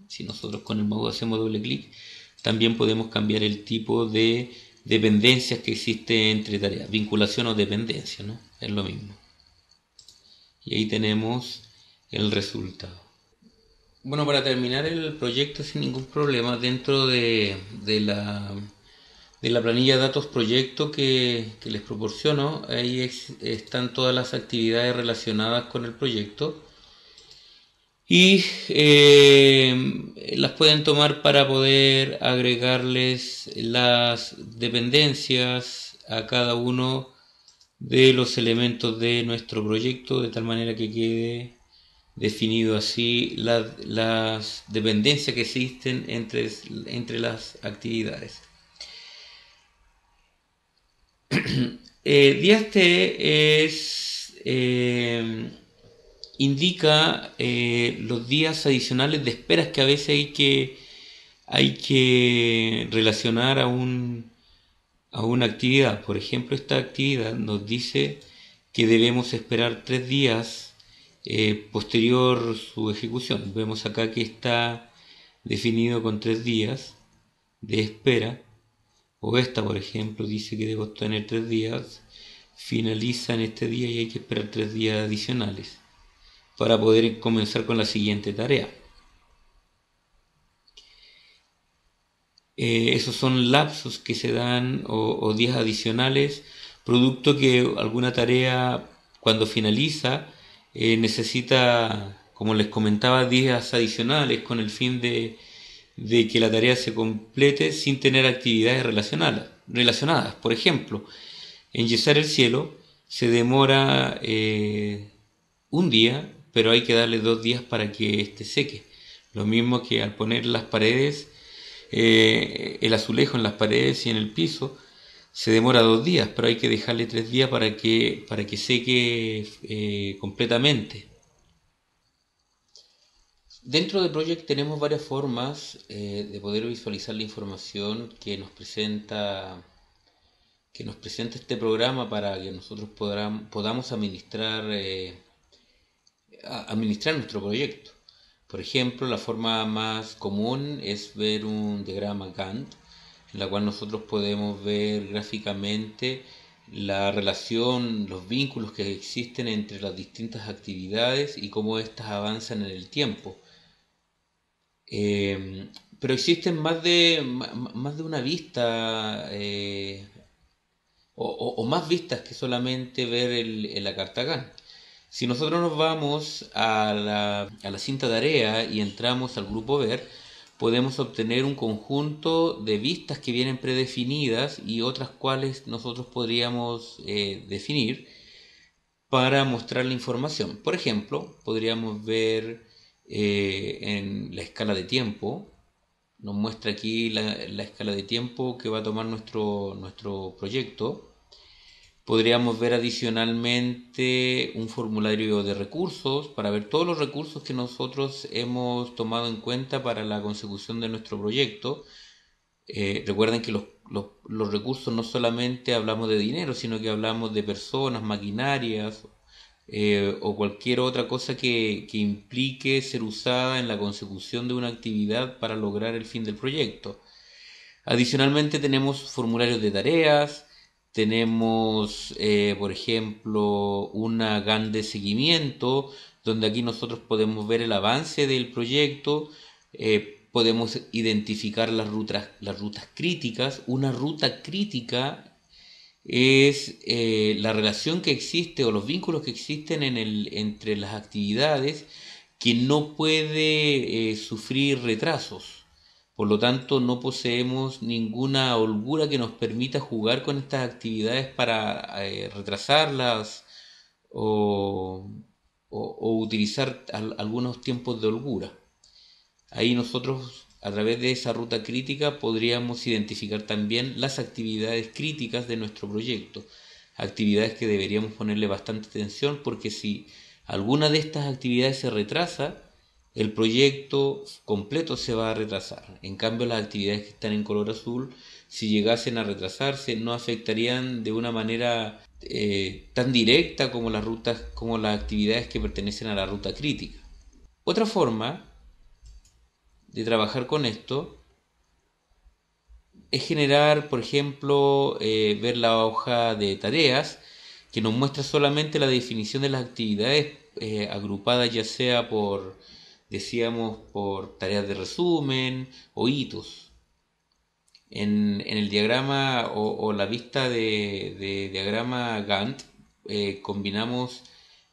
Si nosotros con el mouse hacemos doble clic, también podemos cambiar el tipo de dependencias que existe entre tareas. Vinculación o dependencia, ¿no? Es lo mismo. Y ahí tenemos el resultado. Bueno, para terminar el proyecto sin ningún problema, dentro de la planilla de datos proyecto que les proporciono, ahí están todas las actividades relacionadas con el proyecto y las pueden tomar para poder agregarles las dependencias a cada uno de los elementos de nuestro proyecto, de tal manera que quede definido así las dependencias que existen entre las actividades. Días-T indica los días adicionales de esperas que a veces hay que relacionar a una actividad. Por ejemplo, esta actividad nos dice que debemos esperar 3 días posterior su ejecución. Vemos acá que está definido con 3 días de espera, o esta por ejemplo dice que debo tener 3 días, finaliza en este día y hay que esperar 3 días adicionales para poder comenzar con la siguiente tarea. Esos son lapsos que se dan o días adicionales, producto que alguna tarea cuando finaliza necesita, como les comentaba, días adicionales con el fin de que la tarea se complete sin tener actividades relacionadas. Por ejemplo, enyesar el cielo se demora un día, pero hay que darle 2 días para que éste seque. Lo mismo que al poner las paredes, el azulejo en las paredes y en el piso, Se demora 2 días, pero hay que dejarle 3 días para que seque completamente. Dentro de Project tenemos varias formas de poder visualizar la información que nos presenta este programa para que nosotros podamos administrar nuestro proyecto. Por ejemplo, la forma más común es ver un diagrama Gantt, en la cual nosotros podemos ver gráficamente la relación, los vínculos que existen entre las distintas actividades y cómo éstas avanzan en el tiempo. Eh, pero existen más de una vista o más vistas que solamente ver la carta Gantt. Si nosotros nos vamos a la cinta tarea y entramos al grupo ver, podemos obtener un conjunto de vistas que vienen predefinidas y otras cuales nosotros podríamos definir para mostrar la información. Por ejemplo, podríamos ver en la escala de tiempo, nos muestra aquí la escala de tiempo que va a tomar nuestro proyecto. Podríamos ver adicionalmente un formulario de recursos para ver todos los recursos que nosotros hemos tomado en cuenta para la consecución de nuestro proyecto. Recuerden que los recursos no solamente hablamos de dinero, sino que hablamos de personas, maquinarias o cualquier otra cosa que implique ser usada en la consecución de una actividad para lograr el fin del proyecto. Adicionalmente tenemos formularios de tareas, tenemos por ejemplo una GAN de seguimiento, donde aquí nosotros podemos ver el avance del proyecto, podemos identificar las rutas críticas. Una ruta crítica es la relación que existe o los vínculos que existen entre las actividades que no puede sufrir retrasos. Por lo tanto, no poseemos ninguna holgura que nos permita jugar con estas actividades para retrasarlas o, o utilizar algunos tiempos de holgura. Ahí nosotros, a través de esa ruta crítica, podríamos identificar también las actividades críticas de nuestro proyecto. Actividades que deberíamos ponerle bastante atención, porque si alguna de estas actividades se retrasa, el proyecto completo se va a retrasar. En cambio, las actividades que están en color azul, si llegasen a retrasarse, no afectarían de una manera tan directa como como las actividades que pertenecen a la ruta crítica. Otra forma de trabajar con esto es generar, por ejemplo, ver la hoja de tareas que nos muestra solamente la definición de las actividades agrupadas ya sea por tareas de resumen o hitos. En el diagrama o la vista de diagrama Gantt combinamos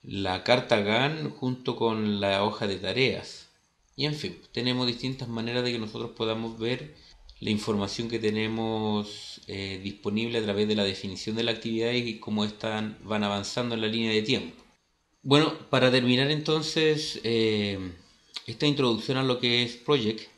la carta Gantt junto con la hoja de tareas. Y en fin, tenemos distintas maneras de que nosotros podamos ver la información que tenemos disponible a través de la definición de la actividad y cómo van avanzando en la línea de tiempo. Bueno, para terminar entonces esta introducción a lo que es Project,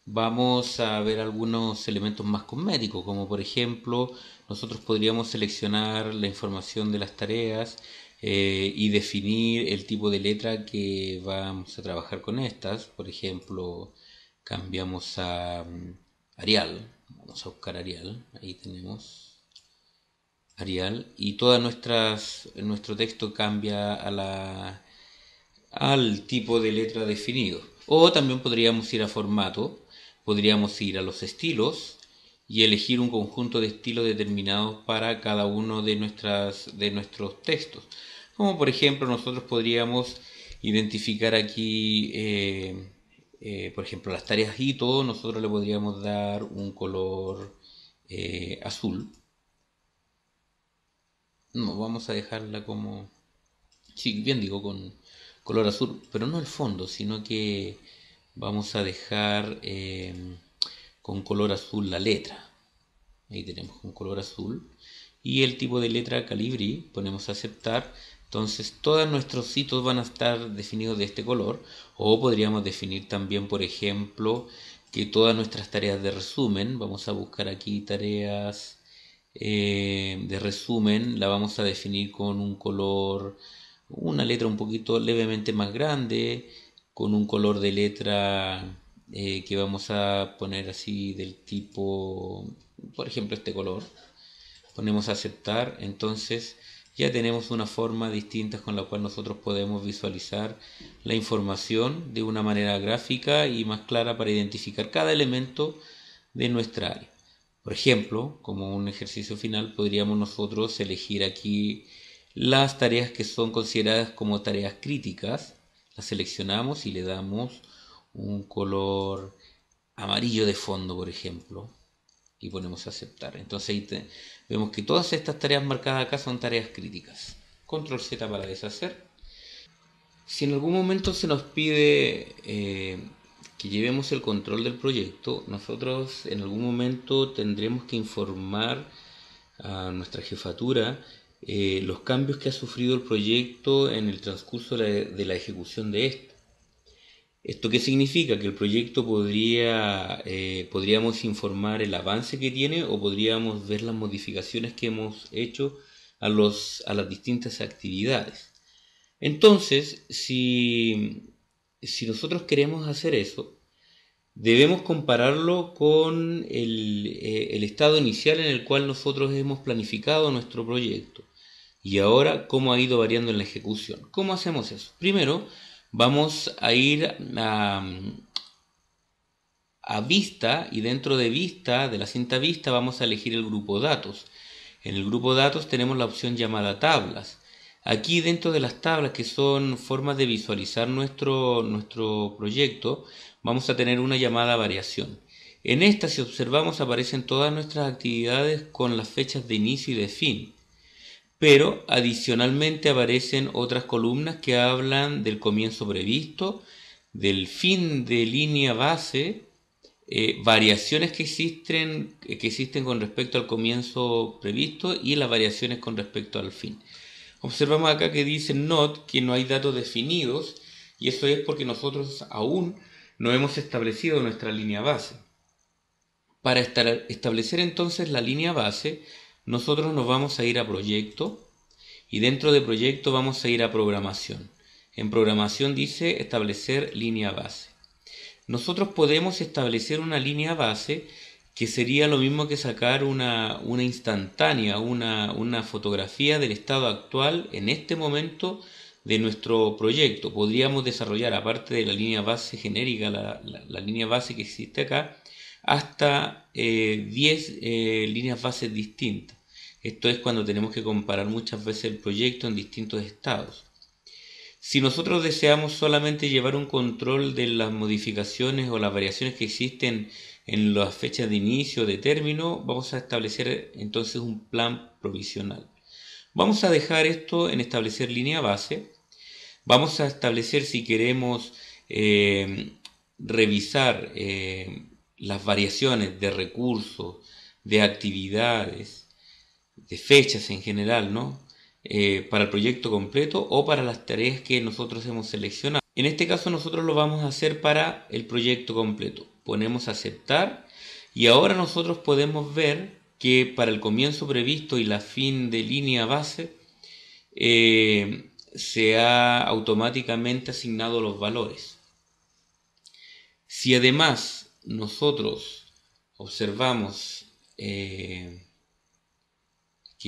vamos a ver algunos elementos más cosméticos, como por ejemplo, nosotros podríamos seleccionar la información de las tareas y definir el tipo de letra que vamos a trabajar con estas. Por ejemplo, cambiamos a Arial, vamos a buscar Arial, ahí tenemos Arial, y nuestro texto cambia al tipo de letra definido. O también podríamos ir a formato, podríamos ir a los estilos y elegir un conjunto de estilos determinados para cada uno de nuestros textos. Como por ejemplo nosotros podríamos identificar aquí, por ejemplo, las tareas hito, nosotros le podríamos dar un color azul. No, vamos a dejarla como, sí, bien digo, con color azul, pero no el fondo, sino que vamos a dejar con color azul la letra. Ahí tenemos con color azul. Y el tipo de letra Calibri, ponemos a aceptar. Entonces todos nuestros hitos van a estar definidos de este color. O podríamos definir también, por ejemplo, que todas nuestras tareas de resumen, vamos a buscar aquí tareas de resumen la vamos a definir con un color, una letra un poquito levemente más grande, con un color de letra que vamos a poner así del tipo, por ejemplo, este color. Ponemos aceptar, entonces ya tenemos una forma distinta con la cual nosotros podemos visualizar la información de una manera gráfica y más clara para identificar cada elemento de nuestra área. Por ejemplo, como un ejercicio final, podríamos nosotros elegir aquí las tareas que son consideradas como tareas críticas. Las seleccionamos y le damos un color amarillo de fondo, por ejemplo, y ponemos aceptar. Entonces ahí vemos que todas estas tareas marcadas acá son tareas críticas. Control Z para deshacer. Si en algún momento se nos pide que llevemos el control del proyecto, nosotros en algún momento tendremos que informar a nuestra jefatura los cambios que ha sufrido el proyecto en el transcurso de la ejecución de este. ¿Esto qué significa? Que el proyecto podríamos informar el avance que tiene o podríamos ver las modificaciones que hemos hecho a las distintas actividades. Entonces, si nosotros queremos hacer eso, debemos compararlo con el estado inicial en el cual nosotros hemos planificado nuestro proyecto y ahora cómo ha ido variando en la ejecución. ¿Cómo hacemos eso? Primero, vamos a ir a vista y dentro de vista, de la cinta vista, vamos a elegir el grupo datos. En el grupo datos tenemos la opción llamada tablas. Aquí dentro de las tablas, que son formas de visualizar nuestro proyecto, vamos a tener una llamada variación. En esta, si observamos, aparecen todas nuestras actividades con las fechas de inicio y de fin. Pero adicionalmente aparecen otras columnas que hablan del comienzo previsto, del fin de línea base, variaciones que existen con respecto al comienzo previsto y las variaciones con respecto al fin. Observamos acá que dice not, que no hay datos definidos, y eso es porque nosotros aún no hemos establecido nuestra línea base. Para establecer entonces la línea base, nosotros nos vamos a ir a proyecto y dentro de proyecto vamos a ir a programación. En programación dice establecer línea base. Nosotros podemos establecer una línea base que sería lo mismo que sacar una instantánea, una fotografía del estado actual en este momento de nuestro proyecto. Podríamos desarrollar, aparte de la línea base genérica, la línea base que existe acá, hasta 10 líneas bases distintas. Esto es cuando tenemos que comparar muchas veces el proyecto en distintos estados. Si nosotros deseamos solamente llevar un control de las modificaciones o las variaciones que existen en las fechas de inicio o de término, vamos a establecer entonces un plan provisional. Vamos a dejar esto en establecer línea base. Vamos a establecer si queremos revisar las variaciones de recursos, de actividades, de fechas en general, ¿no? Para el proyecto completo o para las tareas que nosotros hemos seleccionado. En este caso nosotros lo vamos a hacer para el proyecto completo. Ponemos aceptar y ahora nosotros podemos ver que para el comienzo previsto y la fin de línea base se ha automáticamente asignado los valores. Si además nosotros observamos que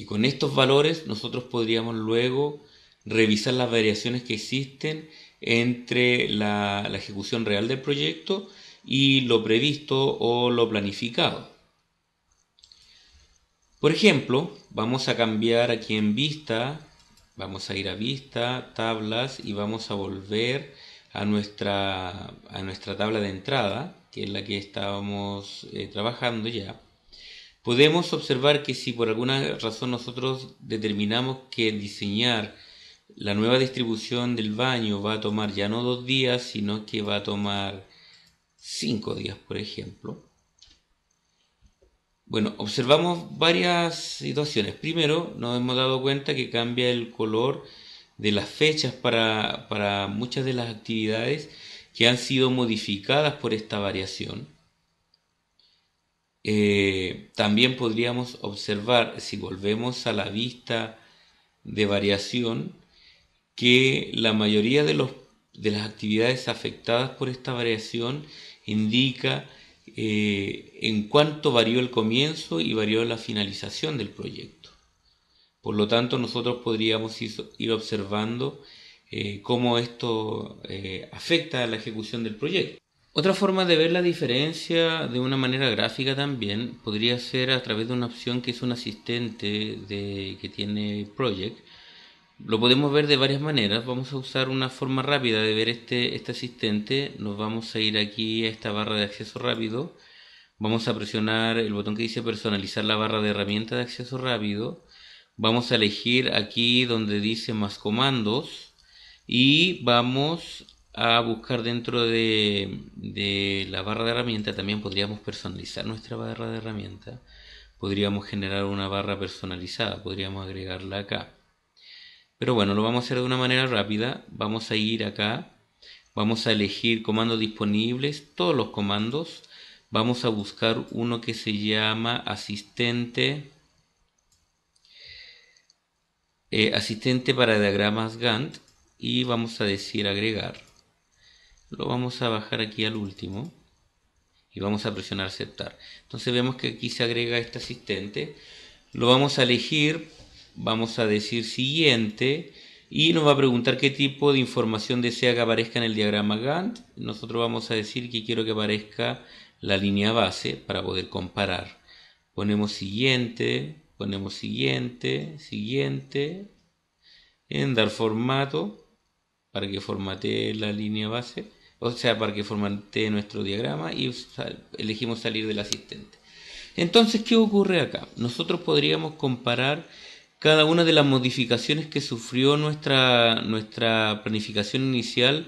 con estos valores nosotros podríamos luego revisar las variaciones que existen entre la ejecución real del proyecto y lo previsto o lo planificado. Por ejemplo, vamos a cambiar aquí en vista, vamos a ir a vista, tablas y vamos a volver a nuestra tabla de entrada, que es la que estábamos trabajando ya. Podemos observar que si por alguna razón nosotros determinamos que diseñar la nueva distribución del baño va a tomar ya no 2 días, sino que va a tomar 5 días, por ejemplo. Bueno, observamos varias situaciones. Primero, nos hemos dado cuenta que cambia el color de las fechas para muchas de las actividades que han sido modificadas por esta variación. También podríamos observar, si volvemos a la vista de variación, que la mayoría de las actividades afectadas por esta variación indica en cuánto varió el comienzo y varió la finalización del proyecto. Por lo tanto, nosotros podríamos ir observando cómo esto afecta a la ejecución del proyecto. Otra forma de ver la diferencia de una manera gráfica también podría ser a través de una opción que es un asistente que tiene Project. Lo podemos ver de varias maneras. Vamos a usar una forma rápida de ver este asistente. Nos vamos a ir aquí a esta barra de acceso rápido. Vamos a presionar el botón que dice personalizar la barra de herramientas de acceso rápido. Vamos a elegir aquí donde dice más comandos y vamos a buscar dentro de la barra de herramientas. También podríamos personalizar nuestra barra de herramientas. Podríamos generar una barra personalizada, podríamos agregarla acá. Pero bueno, lo vamos a hacer de una manera rápida. Vamos a ir acá, vamos a elegir comandos disponibles, todos los comandos. Vamos a buscar uno que se llama asistente para diagramas Gantt y vamos a decir agregar. Lo vamos a bajar aquí al último y vamos a presionar aceptar. Entonces vemos que aquí se agrega este asistente. Lo vamos a elegir, vamos a decir siguiente y nos va a preguntar qué tipo de información desea que aparezca en el diagrama Gantt. Nosotros vamos a decir que quiero que aparezca la línea base para poder comparar. Ponemos siguiente, siguiente, en dar formato para que formatee la línea base, o sea, para que formatee nuestro diagrama y elegimos salir del asistente. Entonces, ¿qué ocurre acá? Nosotros podríamos comparar cada una de las modificaciones que sufrió nuestra planificación inicial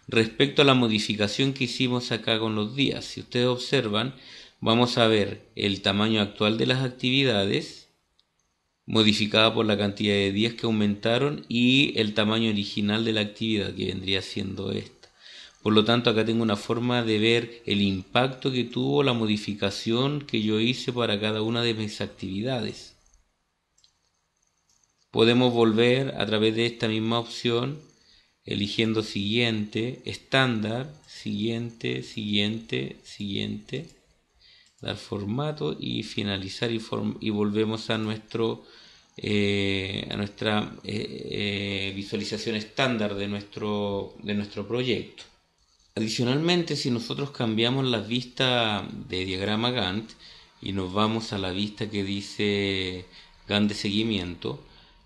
respecto a la modificación que hicimos acá con los días. Si ustedes observan, vamos a ver el tamaño actual de las actividades modificada por la cantidad de días que aumentaron y el tamaño original de la actividad, que vendría siendo esta. Por lo tanto, acá tengo una forma de ver el impacto que tuvo la modificación que yo hice para cada una de mis actividades. Podemos volver a través de esta misma opción, eligiendo siguiente, estándar, siguiente, dar formato y finalizar y volvemos a nuestra visualización estándar de nuestro proyecto. Adicionalmente, si nosotros cambiamos la vista de diagrama Gantt y nos vamos a la vista que dice Gantt de seguimiento,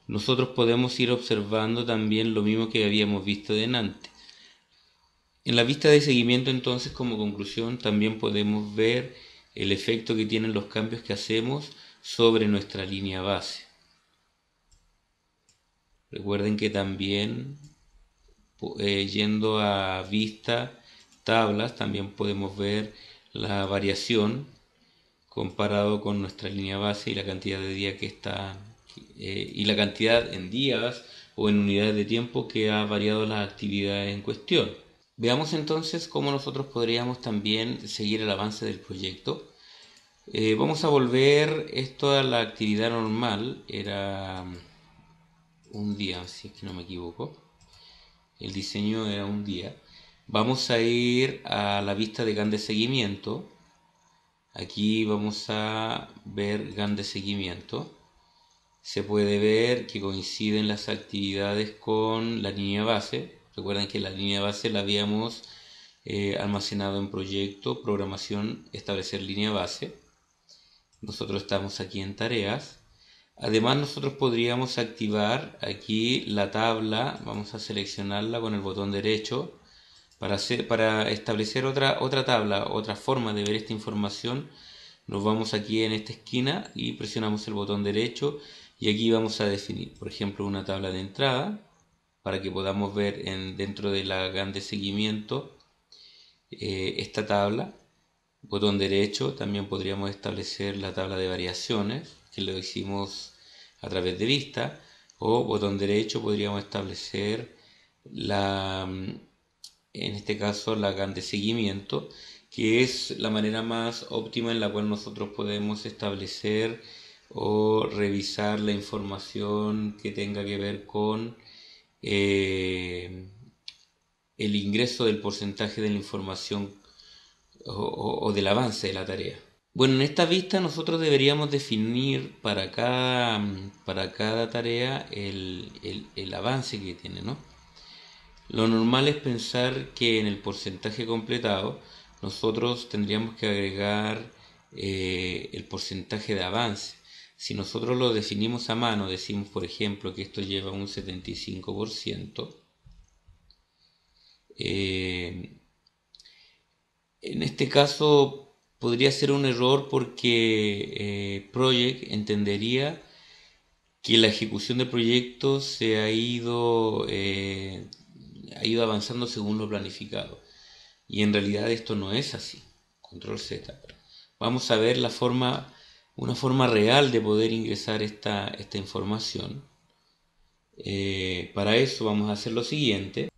nosotros podemos ir observando también lo mismo que habíamos visto delante. En la vista de seguimiento, entonces, como conclusión, también podemos ver el efecto que tienen los cambios que hacemos sobre nuestra línea base. Recuerden que también yendo a vista, tablas, también podemos ver la variación comparado con nuestra línea base y la cantidad de días que está y la cantidad en días o en unidades de tiempo que ha variado las actividades en cuestión. Veamos entonces cómo nosotros podríamos también seguir el avance del proyecto. Vamos a volver esto a la actividad normal, era un día, si es que no me equivoco. El diseño era un día. Vamos a ir a la vista de Gantt de seguimiento. Aquí vamos a ver Gantt de seguimiento. Se puede ver que coinciden las actividades con la línea base. Recuerden que la línea base la habíamos almacenado en proyecto, programación, establecer línea base. Nosotros estamos aquí en tareas. Además, nosotros podríamos activar aquí la tabla. Vamos a seleccionarla con el botón derecho para establecer otra tabla, otra forma de ver esta información. Nos vamos aquí en esta esquina y presionamos el botón derecho y aquí vamos a definir, por ejemplo, una tabla de entrada para que podamos ver dentro de la Gantt de seguimiento esta tabla. Botón derecho, también podríamos establecer la tabla de variaciones, que lo hicimos a través de vista, o botón derecho podríamos establecer en este caso la Gantt de seguimiento, que es la manera más óptima en la cual nosotros podemos establecer o revisar la información que tenga que ver con el ingreso del porcentaje de la información o del avance de la tarea. Bueno, en esta vista nosotros deberíamos definir para cada tarea el avance que tiene, ¿no? Lo normal es pensar que en el porcentaje completado nosotros tendríamos que agregar el porcentaje de avance. Si nosotros lo definimos a mano, decimos por ejemplo que esto lleva un 75%, en este caso podría ser un error porque Project entendería que la ejecución del proyecto ha ido avanzando según lo planificado. Y en realidad esto no es así. Control Z. Vamos a ver una forma real de poder ingresar esta información. Para eso vamos a hacer lo siguiente.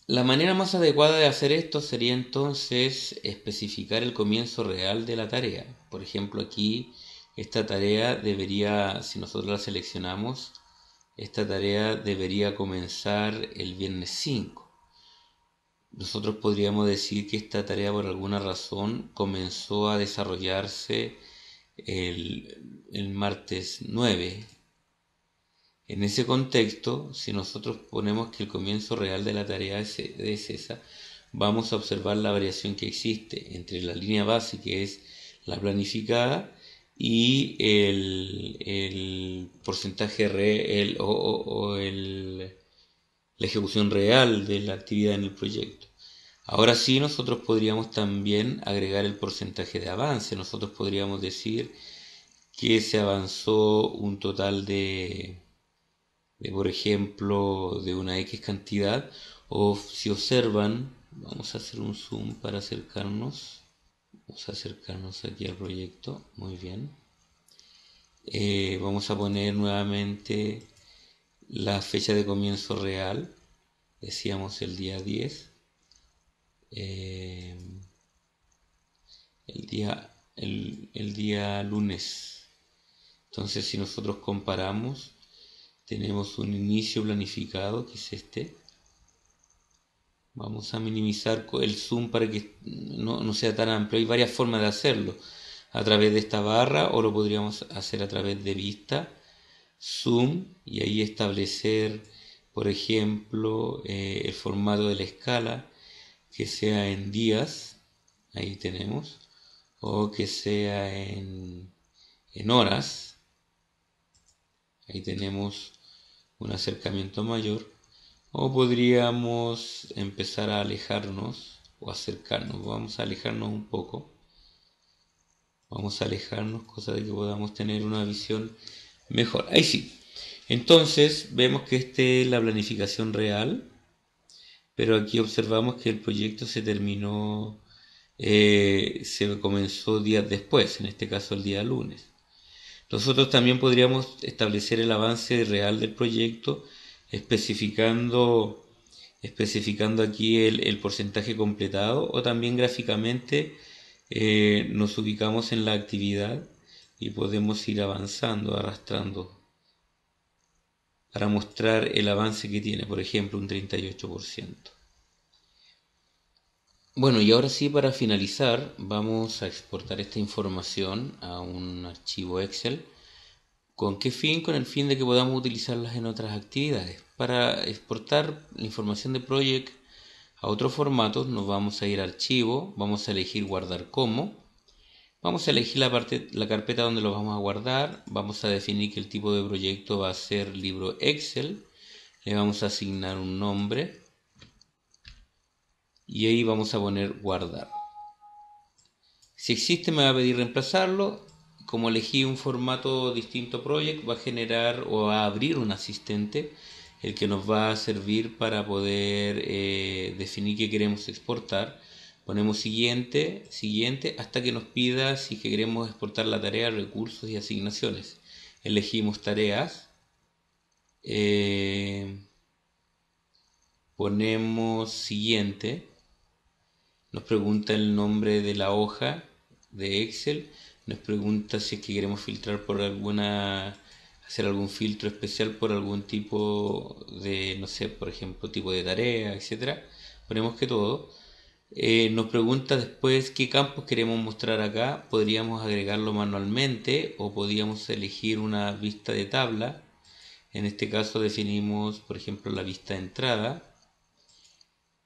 La manera más adecuada de hacer esto sería entonces especificar el comienzo real de la tarea. Por ejemplo, aquí esta tarea debería, si nosotros la seleccionamos, esta tarea debería comenzar el viernes 5. Nosotros podríamos decir que esta tarea por alguna razón comenzó a desarrollarse el martes 9. En ese contexto, si nosotros ponemos que el comienzo real de la tarea es esa, vamos a observar la variación que existe entre la línea base, que es la planificada, y el porcentaje la ejecución real de la actividad en el proyecto. Ahora sí, nosotros podríamos también agregar el porcentaje de avance. Nosotros podríamos decir que se avanzó un total por ejemplo, de una X cantidad, o si observan, vamos a hacer un zoom para acercarnos, vamos a acercarnos aquí al proyecto, muy bien. Vamos a poner nuevamente la fecha de comienzo real, decíamos el día 10, el día lunes. Entonces, si nosotros comparamos, tenemos un inicio planificado, que es este. Vamos a minimizar el zoom para que no sea tan amplio. Hay varias formas de hacerlo. A través de esta barra, o lo podríamos hacer a través de vista, zoom, y ahí establecer, por ejemplo, el formato de la escala, que sea en días, ahí tenemos, o que sea en horas, ahí tenemos un acercamiento mayor, o podríamos empezar a alejarnos o acercarnos. Vamos a alejarnos un poco, vamos a alejarnos, cosa de que podamos tener una visión mejor. Ahí sí. Entonces vemos que esta es la planificación real, pero aquí observamos que el proyecto se terminó, se comenzó días después, en este caso el día lunes. Nosotros también podríamos establecer el avance real del proyecto especificando aquí el porcentaje completado, o también gráficamente nos ubicamos en la actividad y podemos ir avanzando, arrastrando para mostrar el avance que tiene, por ejemplo, un 38%. Bueno, y ahora sí, para finalizar, vamos a exportar esta información a un archivo Excel. ¿Con qué fin? Con el fin de que podamos utilizarlas en otras actividades. Para exportar la información de Project a otros formatos, nos vamos a ir a Archivo, vamos a elegir Guardar como, vamos a elegir la carpeta donde lo vamos a guardar, vamos a definir que el tipo de proyecto va a ser libro Excel, le vamos a asignar un nombre y ahí vamos a poner Guardar. Si existe me va a pedir reemplazarlo. Como elegí un formato distinto Project, va a generar o va a abrir un asistente, el que nos va a servir para poder definir qué queremos exportar. Ponemos siguiente, siguiente, hasta que nos pida si queremos exportar la tarea, recursos y asignaciones. Elegimos tareas, ponemos siguiente, nos pregunta el nombre de la hoja de Excel, nos pregunta si es que queremos filtrar por hacer algún filtro especial por algún tipo de, no sé, por ejemplo, tipo de tarea, etcétera. Ponemos que todo. Nos pregunta después qué campos queremos mostrar acá. Podríamos agregarlo manualmente o podríamos elegir una vista de tabla. En este caso definimos, por ejemplo, la vista de entrada.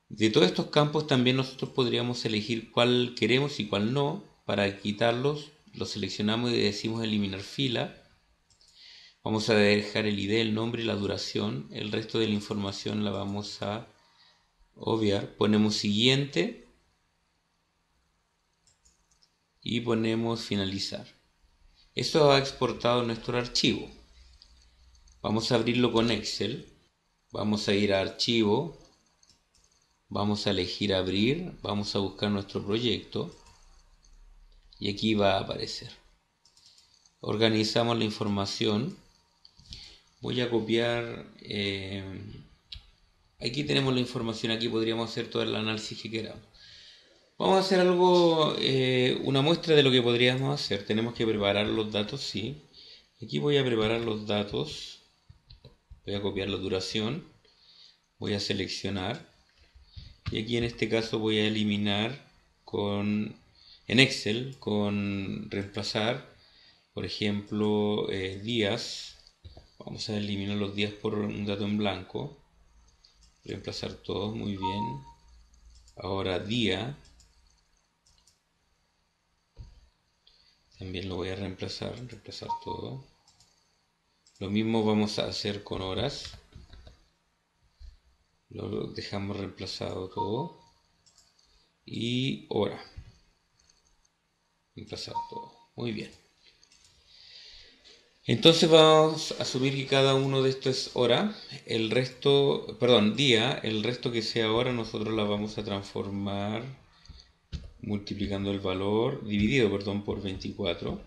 De todos estos campos también nosotros podríamos elegir cuál queremos y cuál no. Para quitarlos, los seleccionamos y decimos eliminar fila. Vamos a dejar el ID, el nombre y la duración. El resto de la información la vamos a obviar. Ponemos siguiente y ponemos finalizar. Esto ha exportado nuestro archivo. Vamos a abrirlo con Excel. Vamos a ir a archivo. Vamos a elegir abrir. Vamos a buscar nuestro proyecto. Y aquí va a aparecer. Organizamos la información. Voy a copiar. Aquí tenemos la información. Aquí podríamos hacer todo el análisis que queramos. Vamos a hacer algo, una muestra de lo que podríamos hacer. Tenemos que preparar los datos, sí. Aquí voy a preparar los datos. Voy a copiar la duración. Voy a seleccionar. Y aquí en este caso voy a eliminar en Excel, con reemplazar, por ejemplo, días. Vamos a eliminar los días por un dato en blanco. Reemplazar todos, muy bien. Ahora día. También lo voy a reemplazar todo. Lo mismo vamos a hacer con horas. Lo dejamos reemplazado todo. Y hora. Reemplazar todo. Muy bien. Entonces vamos a asumir que cada uno de estos es hora. El resto, perdón, día. El resto que sea hora nosotros la vamos a transformar multiplicando el valor, dividido, perdón, por 24.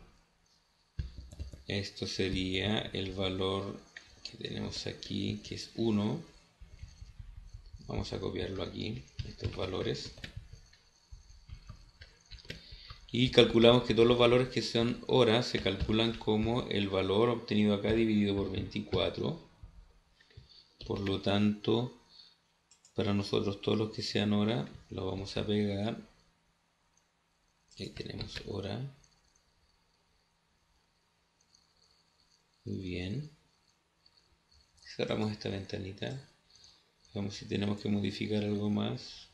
Esto sería el valor que tenemos aquí, que es 1. Vamos a copiarlo aquí, estos valores. Y calculamos que todos los valores que son horas se calculan como el valor obtenido acá dividido por 24. Por lo tanto, para nosotros todos los que sean hora, lo vamos a pegar. Ahí tenemos hora. Muy bien. Cerramos esta ventanita. Vamos si tenemos que modificar algo más.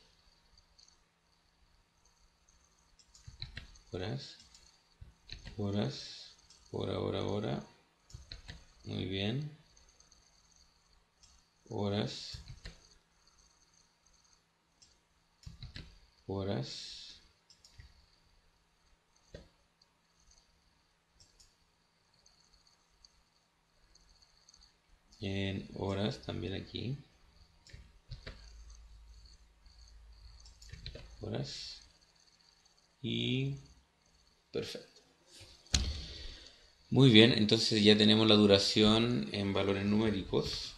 Horas. Horas. Hora. Muy bien. Horas. En horas también aquí. Horas. Y perfecto. Muy bien, entonces ya tenemos la duración en valores numéricos.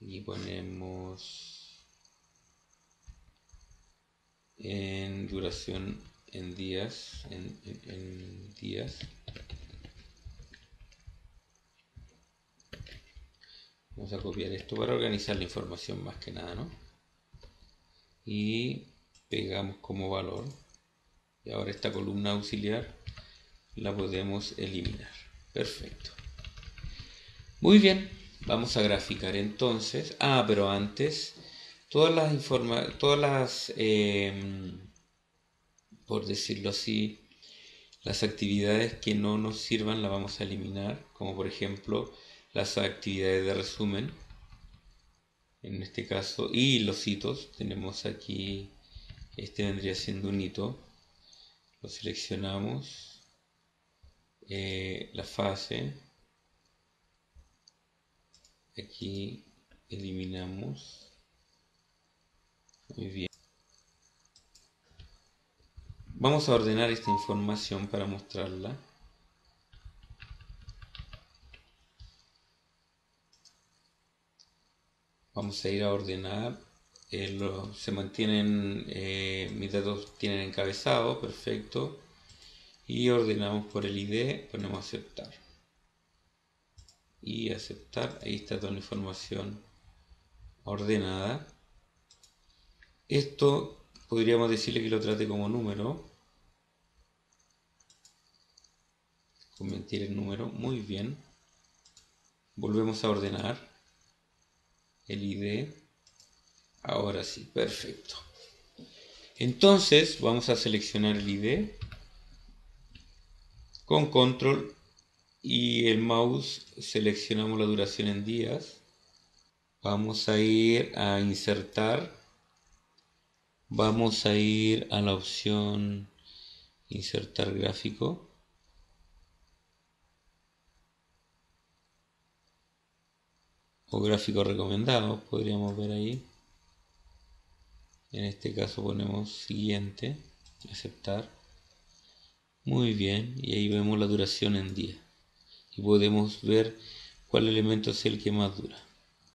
Y ponemos en duración en días. En días. Vamos a copiar esto para organizar la información más que nada, ¿no? Y pegamos como valor. Y ahora esta columna auxiliar la podemos eliminar. Perfecto. Muy bien, vamos a graficar entonces. Pero antes, por decirlo así, las actividades que no nos sirvan las vamos a eliminar, como por ejemplo las actividades de resumen, en este caso, y los hitos. Tenemos aquí, este vendría siendo un hito. Lo seleccionamos, la fase, aquí eliminamos. Muy bien. Vamos a ordenar esta información para mostrarla. Vamos a ir a ordenar se mantienen, mis datos tienen encabezado, perfecto. Y ordenamos por el ID, ponemos aceptar. Y aceptar, ahí está toda la información ordenada. Esto podríamos decirle que lo trate como número. Convertir el número, muy bien. Volvemos a ordenar el ID. Ahora sí, perfecto. Entonces vamos a seleccionar el ID con control y el mouse seleccionamos la duración en días. Vamos a ir a insertar. Vamos a ir a la opción insertar gráfico. O gráfico recomendado, podríamos ver ahí. En este caso ponemos siguiente, aceptar. Muy bien, y ahí vemos la duración en día. Y podemos ver cuál elemento es el que más dura.